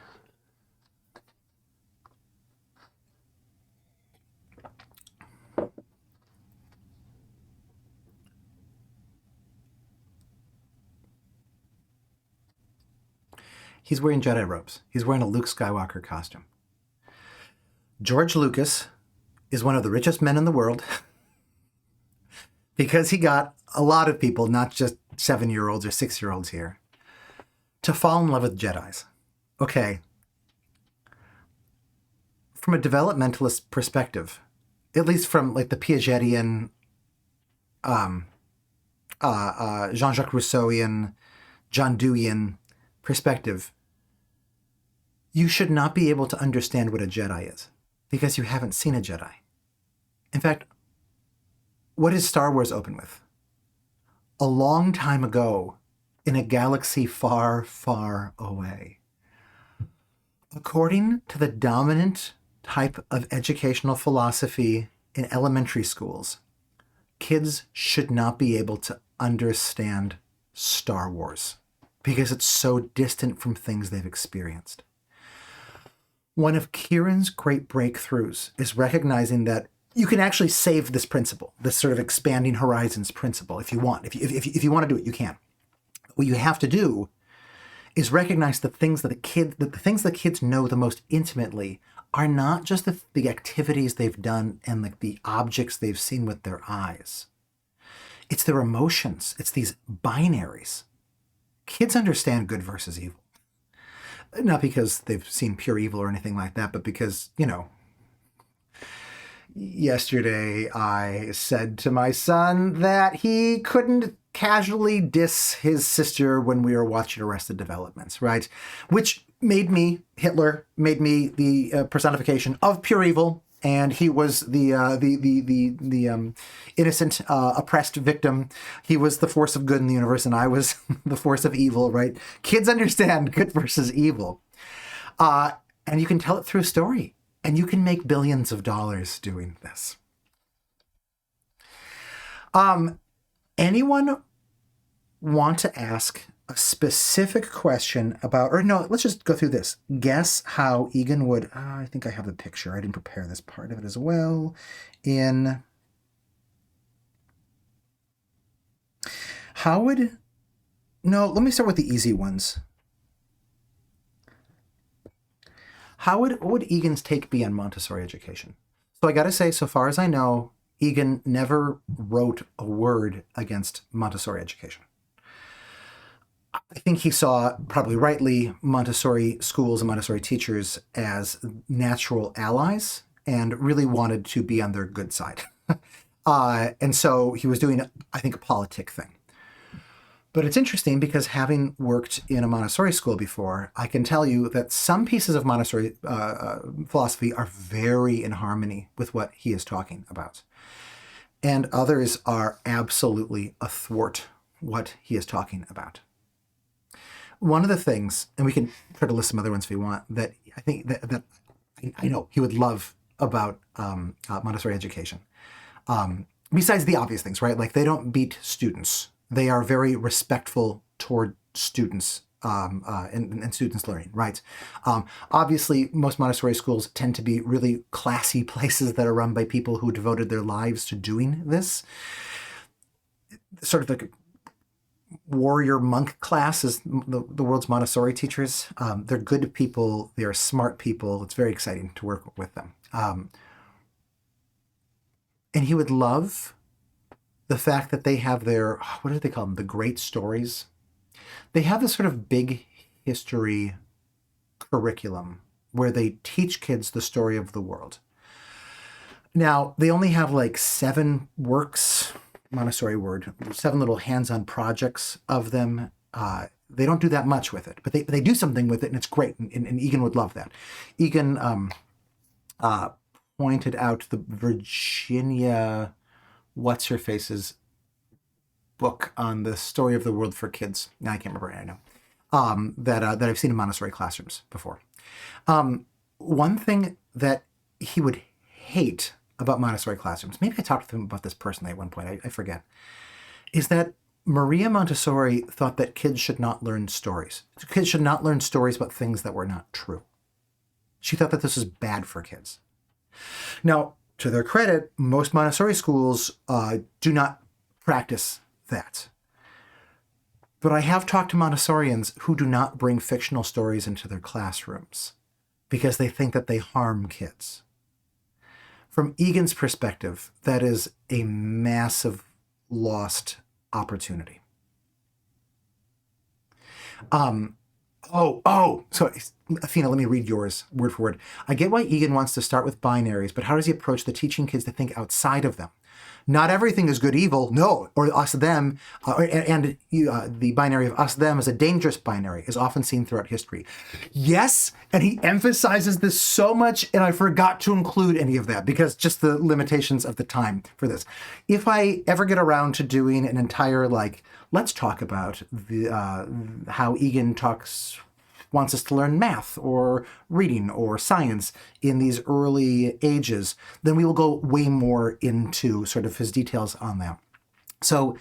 He's wearing Jedi robes. He's wearing a Luke Skywalker costume. George Lucas is one of the richest men in the world because he got a lot of people, not just 7-year-olds or 6-year-olds here, to fall in love with Jedis. Okay. From a developmentalist perspective, at least from like the Piagetian, Jean-Jacques Rousseauian, John Deweyian perspective, you should not be able to understand what a Jedi is because you haven't seen a Jedi. In fact, what is Star Wars open with? A long time ago, in a galaxy far, far away. According to the dominant type of educational philosophy in elementary schools, kids should not be able to understand Star Wars because it's so distant from things they've experienced. One of Kieran's great breakthroughs is recognizing that you can actually save this principle, this sort of expanding horizons principle, if you want. If you want to do it, you can. What you have to do is recognize the things that the things that kids know the most intimately are not just the activities they've done and like the objects they've seen with their eyes. It's their emotions. It's these binaries. Kids understand good versus evil. Not because they've seen pure evil or anything like that, but because, yesterday I said to my son that he couldn't casually diss his sister when we were watching Arrested Development, right? Which made me, Hitler made me the personification of pure evil, and he was the innocent, oppressed victim. He was the force of good in the universe, and I was the force of evil, right? Kids understand good versus evil. And you can tell it through a story, and you can make billions of dollars doing this. Anyone want to ask a specific question about, or no, let's just go through this. Guess how Egan would, I think I have the picture. I didn't prepare this part of it as well. Let me start with the easy ones. What would Egan's take be on Montessori education? So I got to say, so far as I know, Egan never wrote a word against Montessori education. I think he saw, probably rightly, Montessori schools and Montessori teachers as natural allies and really wanted to be on their good side. And so he was doing, I think, a politic thing. But it's interesting because having worked in a Montessori school before, I can tell you that some pieces of Montessori philosophy are very in harmony with what he is talking about. And others are absolutely athwart what he is talking about. One of the things, and we can try to list some other ones if we want, that I think that I know he would love about Montessori education, besides the obvious things, right? Like they don't beat students. They are very respectful toward students and students learning, right? Obviously, most Montessori schools tend to be really classy places that are run by people who devoted their lives to doing this. Sort of like warrior monk class is the world's Montessori teachers. They're good people. They are smart people. It's very exciting to work with them. And he would love the fact that they have their, what do they call them? The great stories. They have this sort of big history curriculum where they teach kids the story of the world. Now, they only have like 7 works, Montessori word, 7 little hands-on projects of them. They don't do that much with it, but they do something with it, and it's great, and Egan would love that. Egan pointed out the Virginia What's-Her-Face's book on the story of the world for kids. Now I can't remember right now. That I've seen in Montessori classrooms before. One thing that he would hate about Montessori classrooms, maybe I talked to them about this personally at one point, I forget, is that Maria Montessori thought that kids should not learn stories. Kids should not learn stories about things that were not true. She thought that this was bad for kids. Now, to their credit, most Montessori schools do not practice that. But I have talked to Montessorians who do not bring fictional stories into their classrooms because they think that they harm kids. From Egan's perspective, that is a massive lost opportunity. So Athena, let me read yours word for word. I get why Egan wants to start with binaries, but how does he approach the teaching kids to think outside of them? Not everything is good, evil, no, or us, them, the binary of us, them as a dangerous binary is often seen throughout history. Yes, and he emphasizes this so much, and I forgot to include any of that because just the limitations of the time for this. If I ever get around to doing an entire, let's talk about how Egan wants us to learn math or reading or science in these early ages, then we will go way more into sort of his details on that. So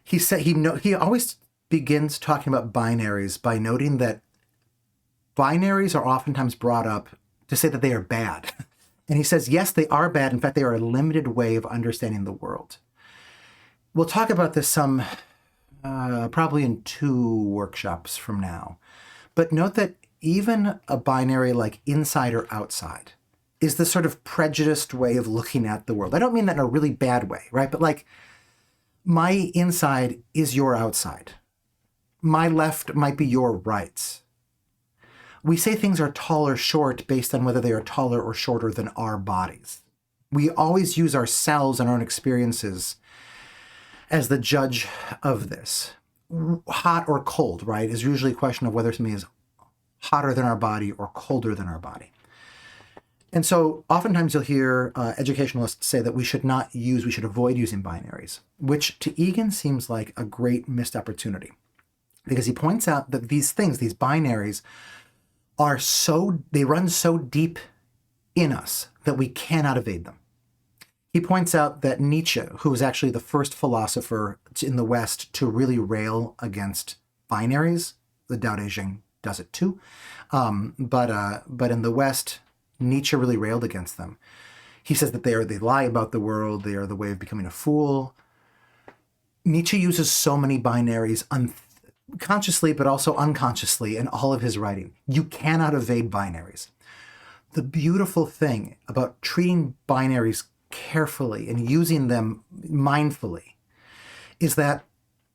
he said he always begins talking about binaries by noting that binaries are oftentimes brought up to say that they are bad. And he says, yes, they are bad. In fact, they are a limited way of understanding the world. We'll talk about this some probably in 2 workshops from now. But note that even a binary like inside or outside is this sort of prejudiced way of looking at the world. I don't mean that in a really bad way, right? But my inside is your outside. My left might be your right. We say things are tall or short based on whether they are taller or shorter than our bodies. We always use ourselves and our own experiences as the judge of this. Hot or cold, right, is usually a question of whether something is hotter than our body or colder than our body. And so oftentimes you'll hear educationalists say that we should avoid using binaries, which to Egan seems like a great missed opportunity because he points out that these binaries they run so deep in us that we cannot evade them. He points out that Nietzsche, who was actually the first philosopher in the West to really rail against binaries, the Tao Te Ching does it too, but in the West, Nietzsche really railed against them. He says that they lie about the world, they are the way of becoming a fool. Nietzsche uses so many binaries consciously, but also unconsciously in all of his writing. You cannot evade binaries. The beautiful thing about treating binaries carefully and using them mindfully is that,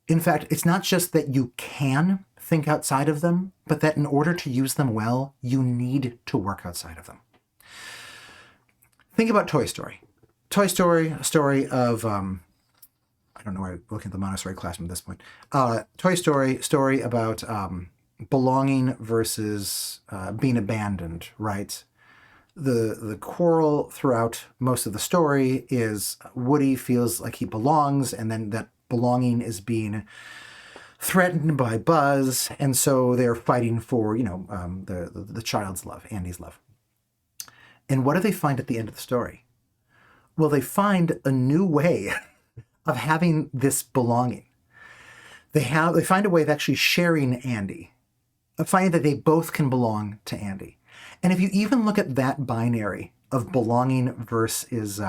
in fact, it's not just that you can think outside of them, but that in order to use them well, you need to work outside of them. Think about Toy Story. Toy Story, a story of, I don't know why I'm looking at the Montessori classroom at this point. Toy story about belonging versus being abandoned, right? The quarrel throughout most of the story is Woody feels like he belongs, and then that belonging is being threatened by Buzz, and so they're fighting for the child's love, Andy's love. And what do they find at the end of the story? Well, they find a new way of having this belonging. They find a way of actually sharing Andy, of finding that they both can belong to Andy. And if you even look at that binary of belonging versus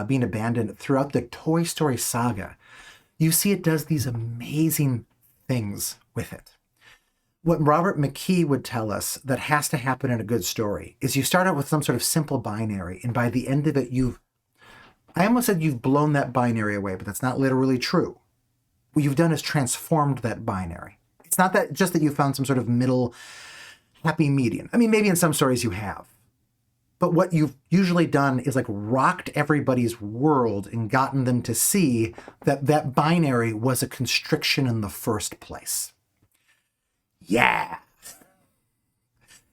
being abandoned throughout the Toy Story saga, you see it does these amazing things with it. What Robert McKee would tell us that has to happen in a good story is you start out with some sort of simple binary, and by the end of it, I almost said you've blown that binary away, but that's not literally true. What you've done is transformed that binary. It's not that just that you found some sort of middle happy median. I mean, maybe in some stories you have. But what you've usually done is rocked everybody's world and gotten them to see that that binary was a constriction in the first place. Yeah.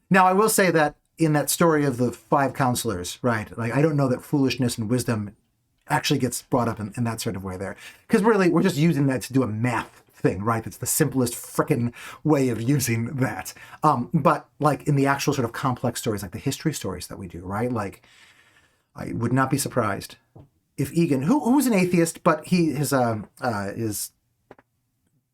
Now, I will say that in that story of the 5 counselors, right? I don't know that foolishness and wisdom actually gets brought up in that sort of way there. Because really, we're just using that to do a math thing, right? That's the simplest frickin' way of using that. But in the actual sort of complex stories, like the history stories that we do, right? I would not be surprised if Egan, who's an atheist, but his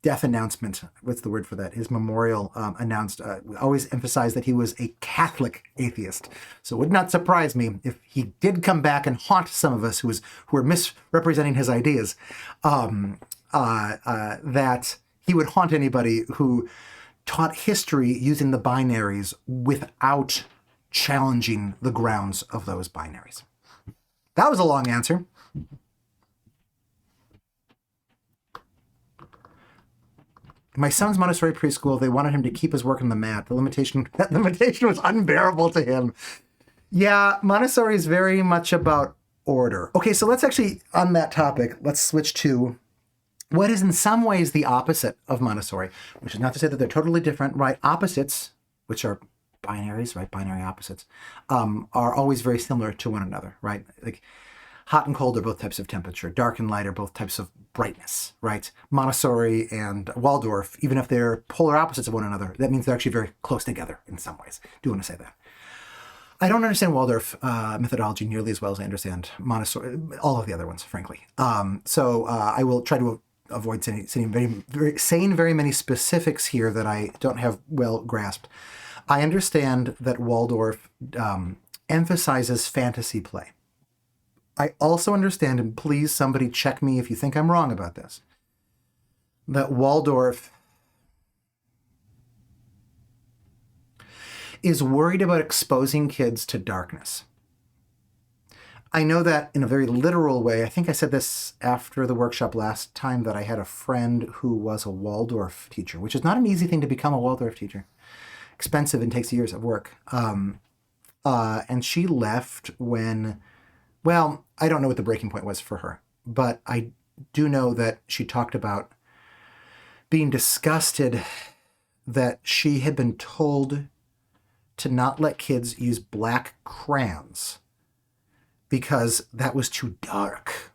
death announcement, what's the word for that? His memorial announced, always emphasized that he was a Catholic atheist. So it would not surprise me if he did come back and haunt some of us who were misrepresenting his ideas, that he would haunt anybody who taught history using the binaries without challenging the grounds of those binaries. That was a long answer. My son's Montessori preschool, they wanted him to keep his work on the mat. That limitation was unbearable to him. Yeah, Montessori is very much about order. Okay, so let's actually, on that topic, let's switch to what is in some ways the opposite of Montessori, which is not to say that they're totally different, right? Opposites, which are binaries, right? Binary opposites, are always very similar to one another, right? Like hot and cold are both types of temperature. Dark and light are both types of brightness, right? Montessori and Waldorf, even if they're polar opposites of one another, that means they're actually very close together in some ways. I do want to say that. I don't understand Waldorf methodology nearly as well as I understand Montessori, all of the other ones, frankly. So I will try to avoid saying very many specifics here that I don't have well grasped. I understand that Waldorf emphasizes fantasy play. I also understand, and please somebody check me if you think I'm wrong about this, that Waldorf is worried about exposing kids to darkness. I know that in a very literal way. I think I said this after the workshop last time, that I had a friend who was a Waldorf teacher, which is not an easy thing to become a Waldorf teacher. Expensive and takes years of work. And she left when, well, I don't know what the breaking point was for her, but I do know that she talked about being disgusted that she had been told to not let kids use black crayons because that was too dark.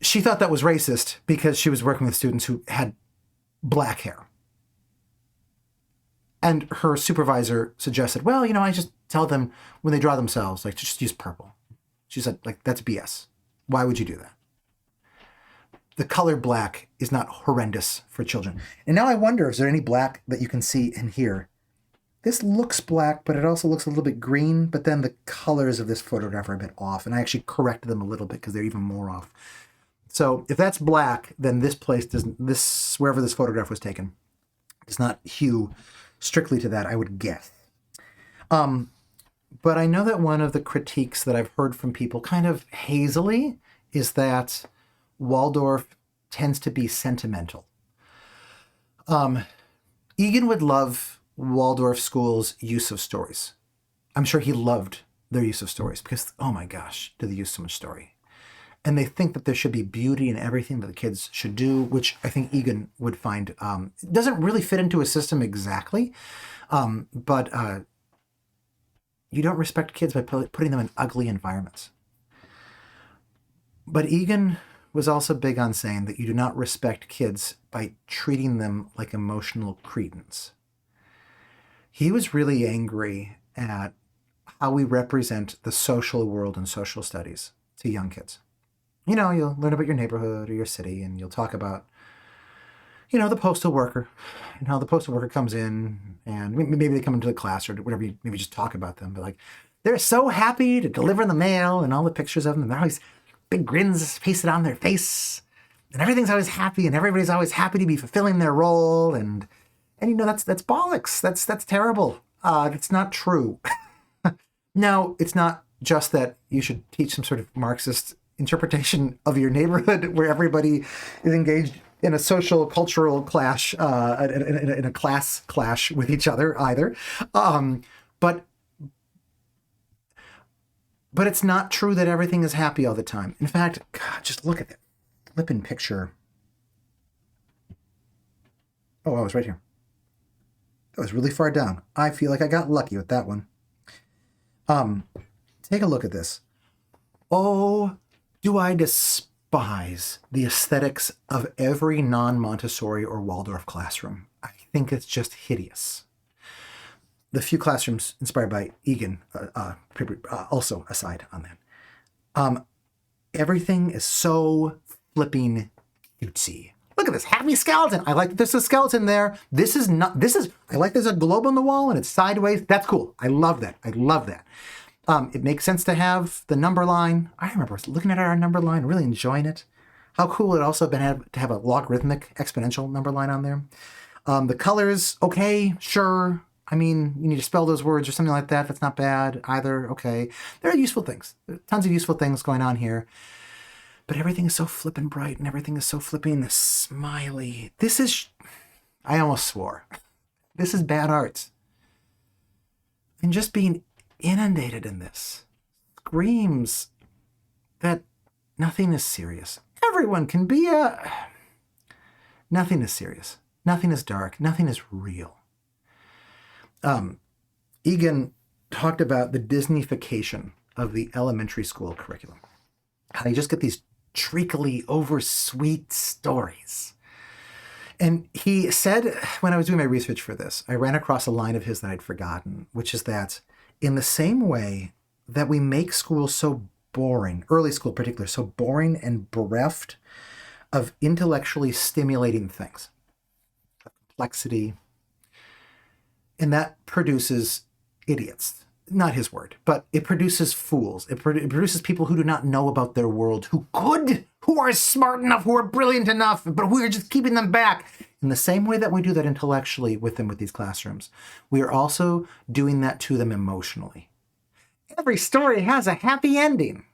She thought that was racist because she was working with students who had black hair. And her supervisor suggested, well, I just tell them when they draw themselves, like, to just use purple. She said, like, that's BS. Why would you do that? The color black is not horrendous for children. And now I wonder, is there any black that you can see in here? This looks black, but it also looks a little bit green, but then the colors of this photograph are a bit off. And I actually corrected them a little bit because they're even more off. So if that's black, then this place doesn't, wherever this photograph was taken, does not hue strictly to that, I would guess. But I know that one of the critiques that I've heard from people kind of hazily is that Waldorf tends to be sentimental. Egan would love Waldorf school's use of stories. I'm sure he loved their use of stories because, oh my gosh, do they use so much story? And they think that there should be beauty in everything that the kids should do, which I think Egan would find doesn't really fit into a system exactly. But you don't respect kids by putting them in ugly environments. But Egan was also big on saying that you do not respect kids by treating them like emotional cretins. He was really angry at how we represent the social world and social studies to young kids. You'll learn about your neighborhood or your city, and you'll talk about, the postal worker and how the postal worker comes in, and maybe they come into the class or whatever, maybe just talk about them. But like, they're so happy to deliver the mail and all the pictures of them. They're always big grins pasted on their face, and everything's always happy, and everybody's always happy to be fulfilling their role. And that's bollocks. That's terrible. It's not true. Now, it's not just that you should teach some sort of Marxist interpretation of your neighborhood where everybody is engaged in a social cultural clash, in a class clash with each other either. But it's not true that everything is happy all the time. In fact, God, just look at that flippin' picture. Oh, I was right here. That was really far down. I feel like I got lucky with that one. Take a look at this. Oh, do I despise the aesthetics of every non-Montessori or Waldorf classroom. I think it's just hideous. the few classrooms inspired by Egan, also aside on that, everything is so flipping cutesy. Look at this happy skeleton. I like that there's a skeleton there. I like there's a globe on the wall and it's sideways. That's cool. I love that. It makes sense to have the number line. I remember looking at our number line, really enjoying it. How cool it also been to have a logarithmic exponential number line on there. The colors, okay, sure. I mean, you need to spell those words or something like that. That's not bad either. Okay. There are useful things. There are tons of useful things going on here. But everything is so flippin' bright and everything is so flipping smiley. I almost swore. This is bad art. And just being inundated in this screams that nothing is serious. Everyone can be nothing is serious. Nothing is dark. Nothing is real. Egan talked about the Disneyfication of the elementary school curriculum. How you just get these treacly, oversweet stories. And he said, when I was doing my research for this, I ran across a line of his that I'd forgotten, which is that in the same way that we make school so boring, early school in particular, so boring and bereft of intellectually stimulating things, complexity, and that produces idiots. Not his word, but it produces fools. It produces people who do not know about their world, who are smart enough, who are brilliant enough, but we are just keeping them back. In the same way that we do that intellectually with them with these classrooms, we are also doing that to them emotionally. Every story has a happy ending.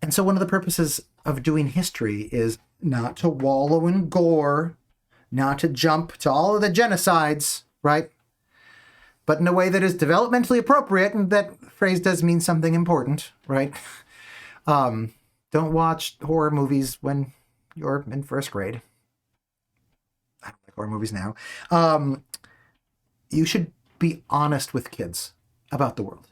And so one of the purposes of doing history is not to wallow in gore, not to jump to all of the genocides, right? But in a way that is developmentally appropriate, and that phrase does mean something important, right? Don't watch horror movies when you're in first grade. I don't like horror movies now. You should be honest with kids about the world.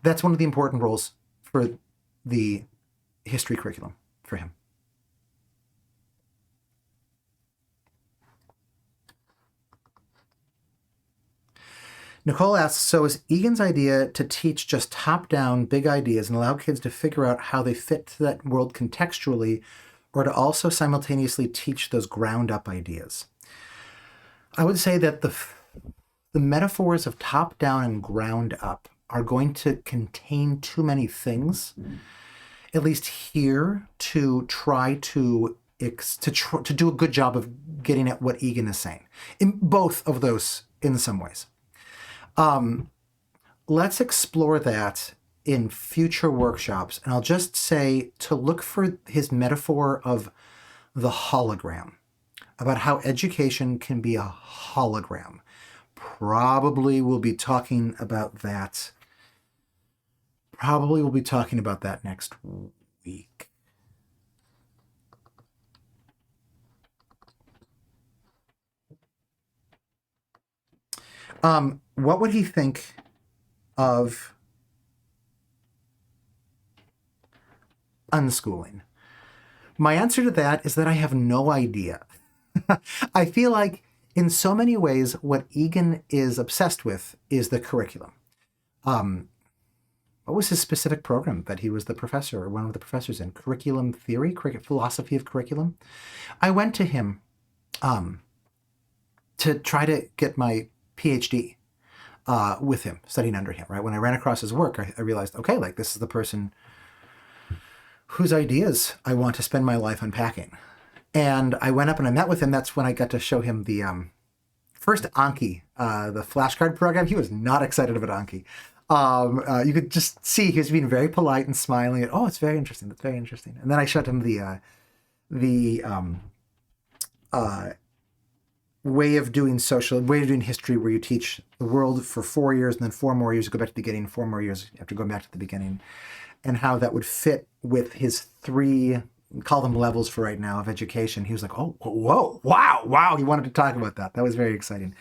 That's one of the important roles for the history curriculum for him. Nicole asks, so is Egan's idea to teach just top-down big ideas and allow kids to figure out how they fit to that world contextually, or to also simultaneously teach those ground-up ideas? I would say that the metaphors of top-down and ground-up are going to contain too many things, at least here, to try to do a good job of getting at what Egan is saying. In both of those, in some ways. Let's explore that in future workshops. And I'll just say to look for his metaphor of the hologram, about how education can be a hologram. Probably we'll be talking about that. Next week. What would he think of unschooling? My answer to that is that I have no idea. I feel like in so many ways, what Egan is obsessed with is the curriculum. What was his specific program that he was the professor, or one of the professors in? Curriculum theory, philosophy of curriculum. I went to him to try to get my PhD with him, studying under him, right? When I ran across his work, I realized, okay, like this is the person whose ideas I want to spend my life unpacking. And I went up and I met with him. That's when I got to show him the first Anki, the flashcard program. He was not excited about Anki. You could just see he was being very polite and smiling. And, oh, it's very interesting. That's very interesting. And then I showed him the way of doing history, where you teach the world for 4 years and then 4 more years you go back to the beginning, 4 more years after going back to the beginning, and how that would fit with his 3, call them levels for right now, of education. He was like, oh, whoa, wow. He wanted to talk about that. That was very exciting.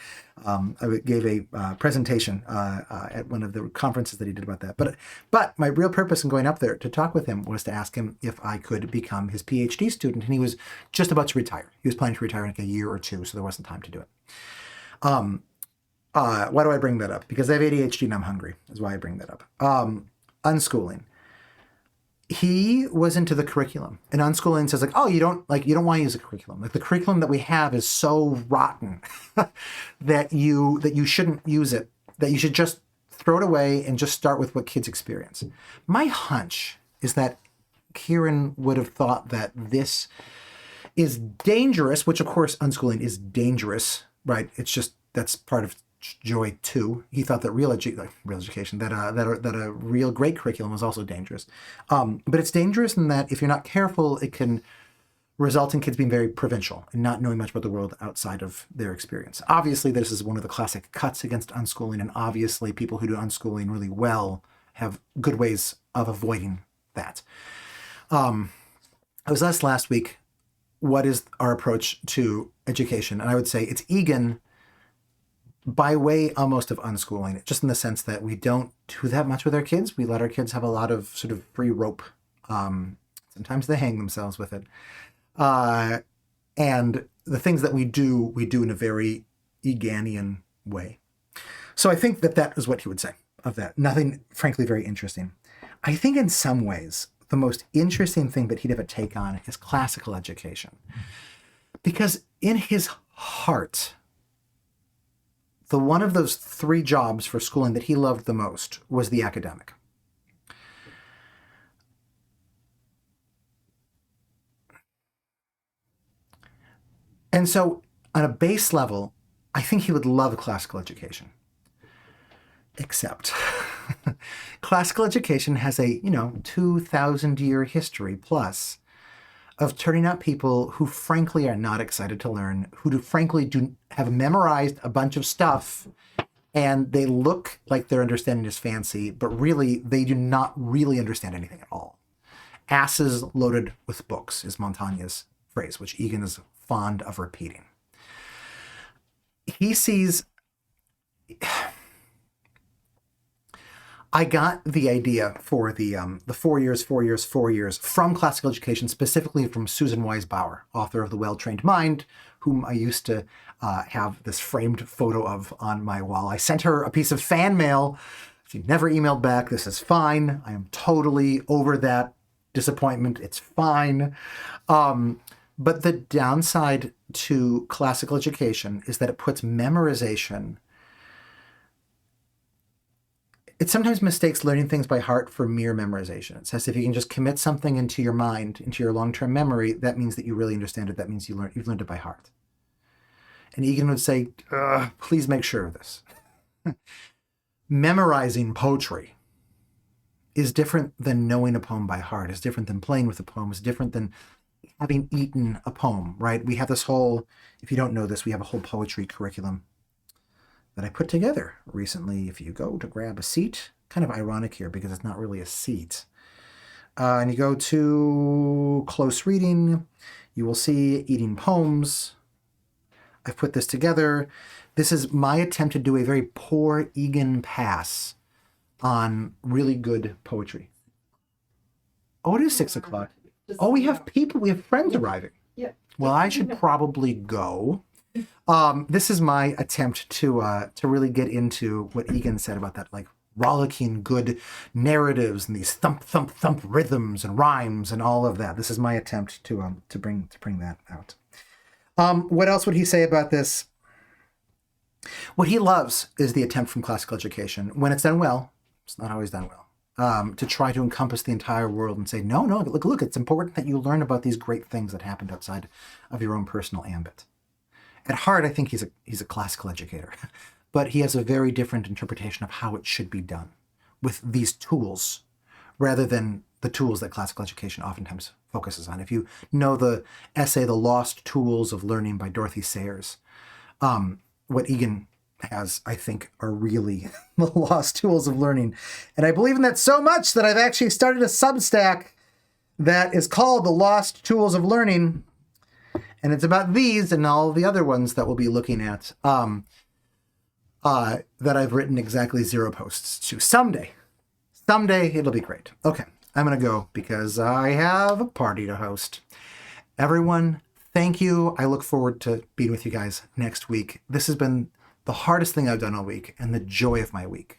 I gave a presentation at one of the conferences that he did about that. But my real purpose in going up there to talk with him was to ask him if I could become his PhD student. And he was just about to retire. He was planning to retire in like a year or two, so there wasn't time to do it. Why do I bring that up? Because I have ADHD and I'm hungry, is why I bring that up. Unschooling. He was into the curriculum, and unschooling says like, oh, you don't want to use a curriculum. Like the curriculum that we have is so rotten that you shouldn't use it, that you should just throw it away and just start with what kids experience. My hunch is that Kieran would have thought that this is dangerous, which of course unschooling is dangerous, right? It's just, that's part of joy too. He thought that real education, that a real great curriculum was also dangerous. But it's dangerous in that if you're not careful, it can result in kids being very provincial and not knowing much about the world outside of their experience. Obviously, this is one of the classic cuts against unschooling, and obviously people who do unschooling really well have good ways of avoiding that. I was asked last week, what is our approach to education? And I would say it's Egan by way almost of unschooling, just in the sense that we don't do that much with our kids. We let our kids have a lot of sort of free rope. Sometimes they hang themselves with it. And the things that we do in a very Eganian way. So I think that is what he would say of that. Nothing, frankly, very interesting. I think in some ways, the most interesting thing that he'd have a take on is classical education. Because in his heart, the one of those three jobs for schooling that he loved the most was the academic. And so on a base level, I think he would love classical education. Except classical education has a, 2,000-year history plus of turning out people who frankly are not excited to learn, who frankly have memorized a bunch of stuff, and they look like their understanding is fancy, but really they do not really understand anything at all. Asses loaded with books is Montaigne's phrase, which Egan is fond of repeating. He sees... I got the idea for the 4 years from classical education, specifically from Susan Wise Bauer, author of The Well-Trained Mind, whom I used to have this framed photo of on my wall. I sent her a piece of fan mail. She never emailed back. This is fine. I am totally over that disappointment. It's fine. But the downside to classical education is that it puts memorization. It sometimes mistakes learning things by heart for mere memorization. It says if you can just commit something into your mind, into your long-term memory, that means that you really understand it. That means you've learned it by heart. And Egan would say, please make sure of this. Memorizing poetry is different than knowing a poem by heart, is different than playing with a poem, is different than having eaten a poem, right? We have this whole, if you don't know this, we have a whole poetry curriculum that I put together recently. If you go to grab a seat, kind of ironic here because it's not really a seat, and you go to close reading, you will see eating poems. I've put this together. This is my attempt to do a very poor Egan pass on really good poetry. Oh, it is 6 o'clock. Oh, we have people, we have friends arriving. Yeah. Well, I should probably go. This is my attempt to really get into what Egan said about that, like rollicking good narratives and these thump thump thump rhythms and rhymes and all of that. This is my attempt to bring that out. What else would he say about this? What he loves is the attempt from classical education, when it's done well. It's not always done well. To try to encompass the entire world and say, no, look, it's important that you learn about these great things that happened outside of your own personal ambit. At heart, I think he's a classical educator, but he has a very different interpretation of how it should be done with these tools, rather than the tools that classical education oftentimes focuses on. If you know the essay, The Lost Tools of Learning by Dorothy Sayers, what Egan has, I think, are really the lost tools of learning. And I believe in that so much that I've actually started a Substack that is called The Lost Tools of Learning. And it's about these and all the other ones that we'll be looking at. that I've written exactly 0 posts to. Someday it'll be great. Okay, I'm going to go because I have a party to host. Everyone, thank you. I look forward to being with you guys next week. This has been the hardest thing I've done all week and the joy of my week.